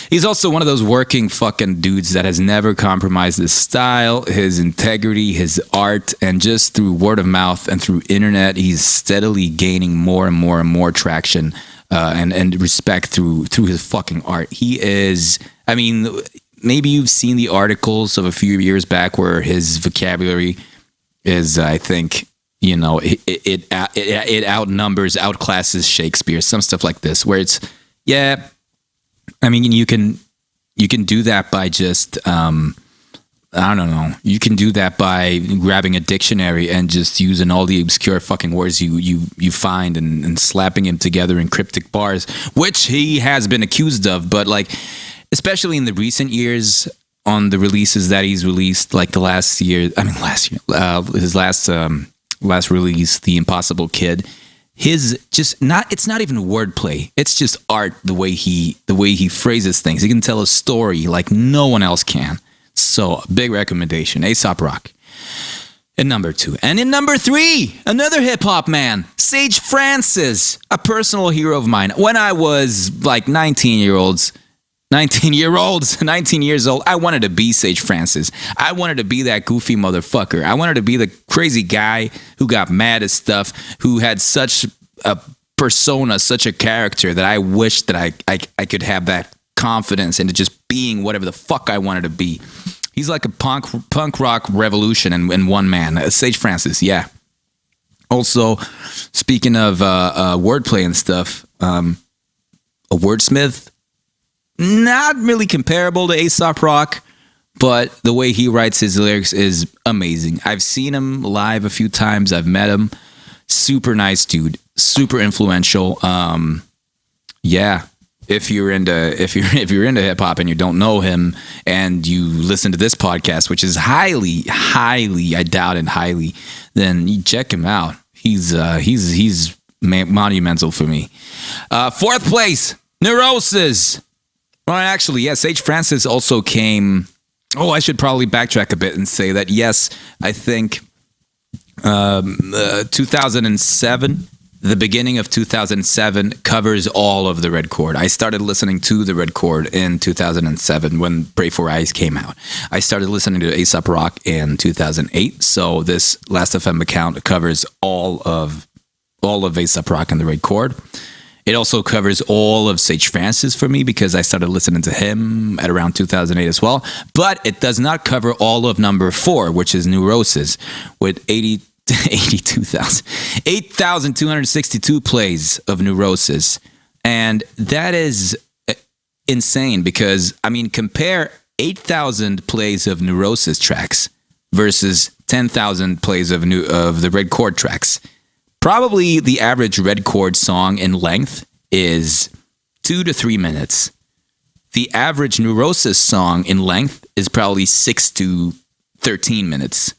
S1: He's also one of those working fucking dudes that has never compromised his style, his integrity, his art, and just through word of mouth and through internet, he's steadily gaining more and more and more traction. And respect through his fucking art. He is, I mean, maybe you've seen the articles of a few years back where his vocabulary is, I think, you know, it outnumbers, outclasses Shakespeare, some stuff like this, where it's, yeah, I mean, you can do that by just, I don't know. You can do that by grabbing a dictionary and just using all the obscure fucking words you find and slapping them together in cryptic bars, which he has been accused of. But like, especially in the recent years, on the releases that he's released, like last year, his last release, The Impossible Kid. It's not even wordplay. It's just art. The way he phrases things, he can tell a story like no one else can. So, big recommendation, Aesop Rock. In number 2. And in number 3, another hip-hop man, Sage Francis, a personal hero of mine. When I was like 19 years old, I wanted to be Sage Francis. I wanted to be that goofy motherfucker. I wanted to be the crazy guy who got mad at stuff, who had such a persona, such a character that I wished that I could have that confidence into just being whatever the fuck I wanted to be. He's like a punk rock revolution in one man. Sage Francis, yeah. Also, speaking of wordplay and stuff, a wordsmith, not really comparable to Aesop Rock, but the way he writes his lyrics is amazing. I've seen him live a few times. I've met him. Super nice dude. Super influential. Yeah. If you're into hip hop and you don't know him and you listen to this podcast, which is highly, I doubt it highly, then you check him out. He's monumental for me. 4th place, Neurosis. Well, actually, yes, Sage Francis also came. Oh, I should probably backtrack a bit and say that yes, I think 2007. The beginning of 2007 covers all of the Red Chord. I started listening to the Red Chord in 2007 when Pray for Eyes came out. I started listening to Aesop Rock in 2008. So this Lastfm account covers all of Aesop Rock and the Red Chord. It also covers all of Sage Francis for me because I started listening to him at around 2008 as well. But it does not cover all of number 4, which is Neurosis, with 8,262 plays of Neurosis. And that is insane because, I mean, compare 8,000 plays of Neurosis tracks versus 10,000 plays of the Red Chord tracks. Probably the average Red Chord song in length is 2 to 3 minutes. The average Neurosis song in length is probably 6 to 13 minutes.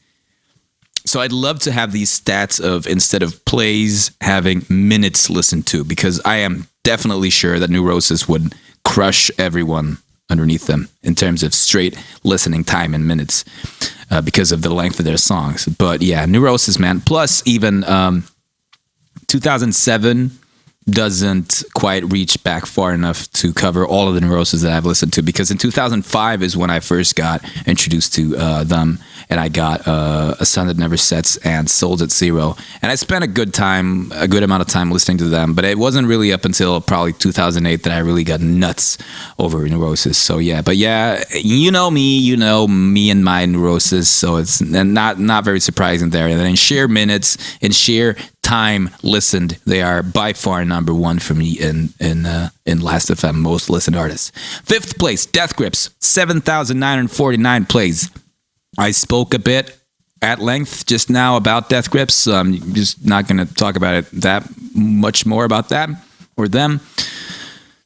S1: So I'd love to have these stats of, instead of plays, having minutes listened to, because I am definitely sure that Neurosis would crush everyone underneath them in terms of straight listening time in minutes, because of the length of their songs. But yeah, Neurosis, man. Plus, even 2007 doesn't quite reach back far enough to cover all of the Neurosis that I've listened to, because in 2005 is when I first got introduced to them, and I got A Sun That Never Sets and Souls at Zero, and I spent a good amount of time listening to them, but it wasn't really up until probably 2008 that I really got nuts over Neurosis. So yeah, but yeah, you know me and my Neurosis, so it's not very surprising there. And then in sheer minutes, in sheer time listened, they are by far number one for me in Lastfm most listened artists. 5th place, Death Grips, 7,949 plays. I spoke a bit at length just now about Death Grips, so I'm just not going to talk about it that much more about that or them.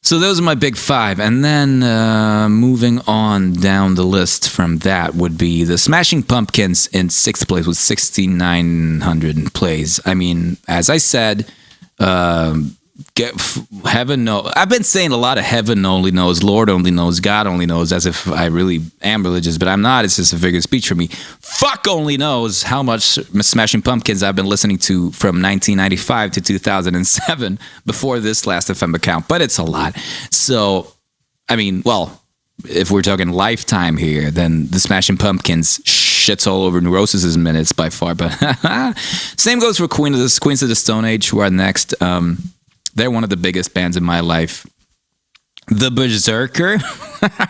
S1: So those are my big 5. And then moving on down the list from that would be the Smashing Pumpkins in 6th place with 6,900 plays. I mean, as I said, heaven knows. I've been saying a lot of heaven only knows, Lord only knows, God only knows, as if I really am religious, but I'm not. It's just a figure of speech for me. Fuck only knows how much Smashing Pumpkins I've been listening to from 1995 to 2007 before this Lastfm account, but it's a lot. So, I mean, well, if we're talking lifetime here, then the Smashing Pumpkins shits all over Neurosis's minutes by far, but same goes for Queens of the Stone Age, who are next. They're one of the biggest bands in my life. The Berserker.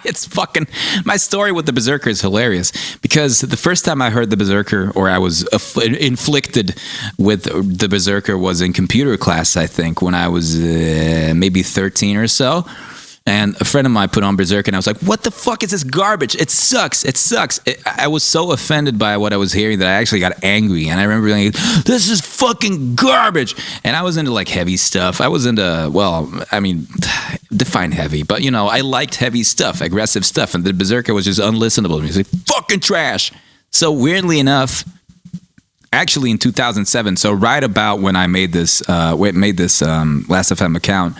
S1: It's fucking... My story with the Berserker is hilarious, because the first time I heard the Berserker, or I was inflicted with the Berserker, was in computer class, I think, when I was maybe 13 or so. And a friend of mine put on Berserk, and I was like, what the fuck is this garbage? It sucks. It sucks. I was so offended by what I was hearing that I actually got angry. And I remember being like, this is fucking garbage. And I was into like heavy stuff. I was into, well, I mean, define heavy. But, you know, I liked heavy stuff, aggressive stuff. And the Berserker was just unlistenable to me. It was like, fucking trash. So weirdly enough, actually in 2007, so right about when I made this Lastfm account,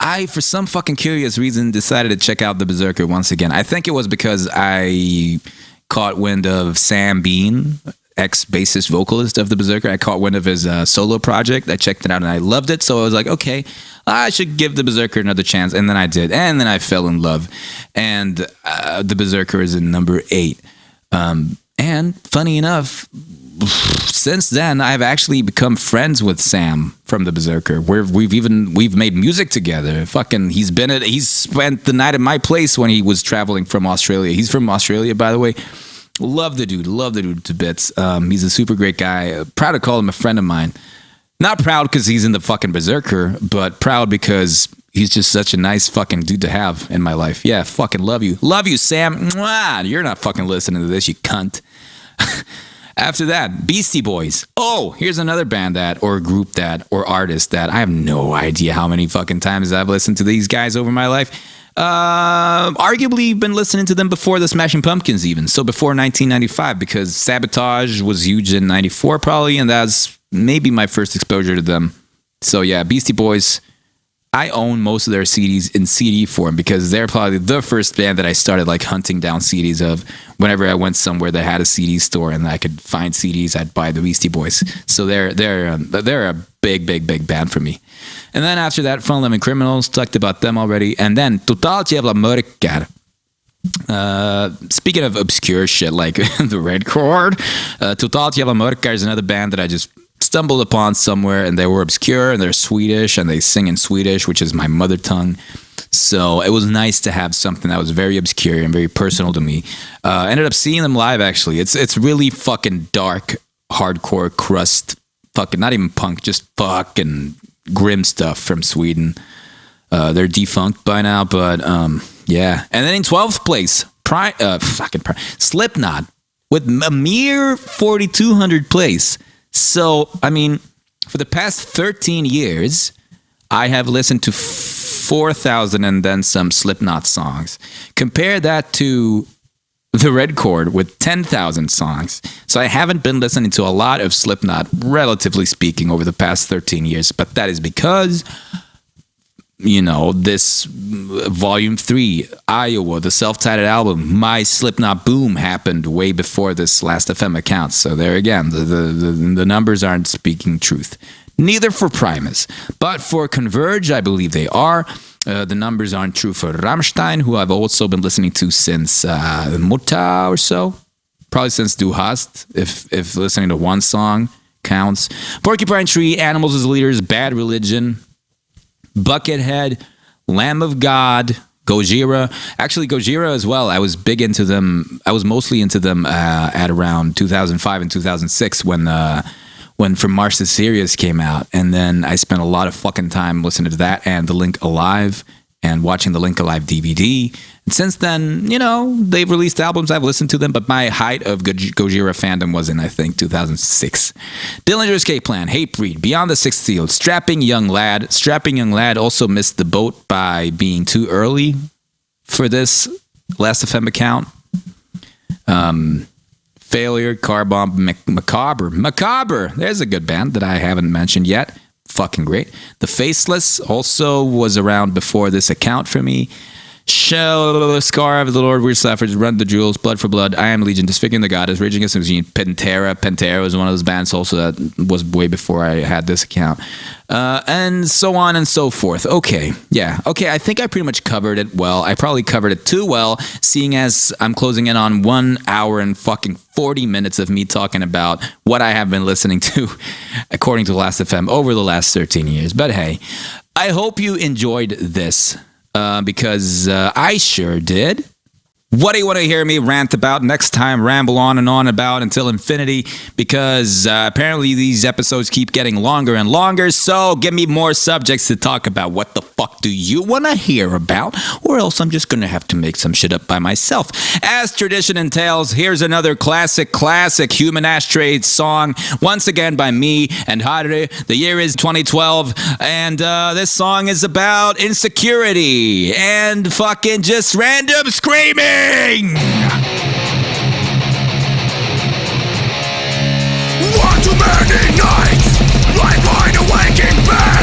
S1: I, for some fucking curious reason, decided to check out the Berserker once again. I think it was because I caught wind of Sam Bean, ex-bassist vocalist of the Berserker. I caught wind of his solo project. I checked it out and I loved it. So I was like, okay, I should give the Berserker another chance. And then I did. And then I fell in love. And the Berserker is in number 8. And funny enough, since then, I've actually become friends with Sam from the Berserker. We've made music together. Fucking, he's spent the night at my place when he was traveling from Australia. He's from Australia, by the way. Love the dude to bits. He's a super great guy. Proud to call him a friend of mine. Not proud because he's in the fucking Berserker, but proud because he's just such a nice fucking dude to have in my life. Yeah, fucking love you, Sam. Mwah! You're not fucking listening to this, you cunt. After that, Beastie Boys. Oh, here's another band or group or artist that I have no idea how many fucking times I've listened to these guys over my life. Arguably been listening to them before the Smashing Pumpkins even. So before 1995, because Sabotage was huge in 94 probably, and that's maybe my first exposure to them. So yeah, Beastie Boys. I own most of their CDs in CD form because they're probably the first band that I started like hunting down CDs of. Whenever I went somewhere that had a CD store and I could find CDs, I'd buy the Beastie Boys. So they're a big band for me. And then after that, Fun Loving Criminals, talked about them already. And then Total Jävla Mörker. Speaking of obscure shit like the Red Chord, Total Jävla Mörker is another band that I just stumbled upon somewhere, and they were obscure and they're Swedish and they sing in Swedish, which is my mother tongue. So it was nice to have something that was very obscure and very personal to me. Ended up seeing them live actually. It's really fucking dark, hardcore crust, fucking not even punk, just fucking grim stuff from Sweden. They're defunct by now, but yeah. And then in 12th place, Slipknot with a mere 4,200 plays. So, I mean, for the past 13 years, I have listened to 4,000 and then some Slipknot songs. Compare that to the red chord with 10,000 songs. So I haven't been listening to a lot of Slipknot, relatively speaking, over the past 13 years. But that is because, this Volume 3, Iowa, the self-titled album, My Slipknot Boom, happened way before this Lastfm account. So there again, the numbers aren't speaking truth. Neither for Primus, but for Converge, I believe they are. The numbers aren't true for Rammstein, who I've also been listening to since Mutta or so. Probably since Du Hast, if listening to one song counts. Porcupine Tree, Animals as Leaders, Bad Religion, Buckethead, Lamb of God, Gojira. Actually, Gojira as well. I was big into them. I was mostly into them at around 2005 and 2006 when From Mars to Sirius came out. And then I spent a lot of fucking time listening to that and The Link Alive and watching the Link Alive DVD. And since then, they've released albums. I've listened to them, but my height of Gojira fandom was in, I think, 2006. Dillinger Escape Plan, Hatebreed, Beyond the Sixth Seal, Strapping Young Lad. Strapping Young Lad also missed the boat by being too early for this Lastfm account. Failure, Car Bomb, Macabre. There's a good band that I haven't mentioned yet. Fucking great. The Faceless also was around before this account for me. Shell, Scar of the Lord, Weird Suffrage, Run the Jewels, Blood for Blood, I Am Legion, Disfiguring the Goddess, Raging Against the Machine, Pantera was one of those bands also that was way before I had this account. And so on and so forth. Okay, I think I pretty much covered it well. I probably covered it too well, seeing as I'm closing in on 1 hour and fucking 40 minutes of me talking about what I have been listening to, according to Lastfm, over the last 13 years. But hey, I hope you enjoyed this. Because I sure did. What do you want to hear me rant about next time? Ramble on and on about until infinity, because apparently these episodes keep getting longer and longer, so give me more subjects to talk about. What the fuck do you want to hear about? Or else I'm just going to have to make some shit up by myself. As tradition entails, here's another classic Human Ashtray song, once again by me and Harry. The year is 2012, and this song is about insecurity and fucking just random screaming! One too many nights, like wide awake in bed.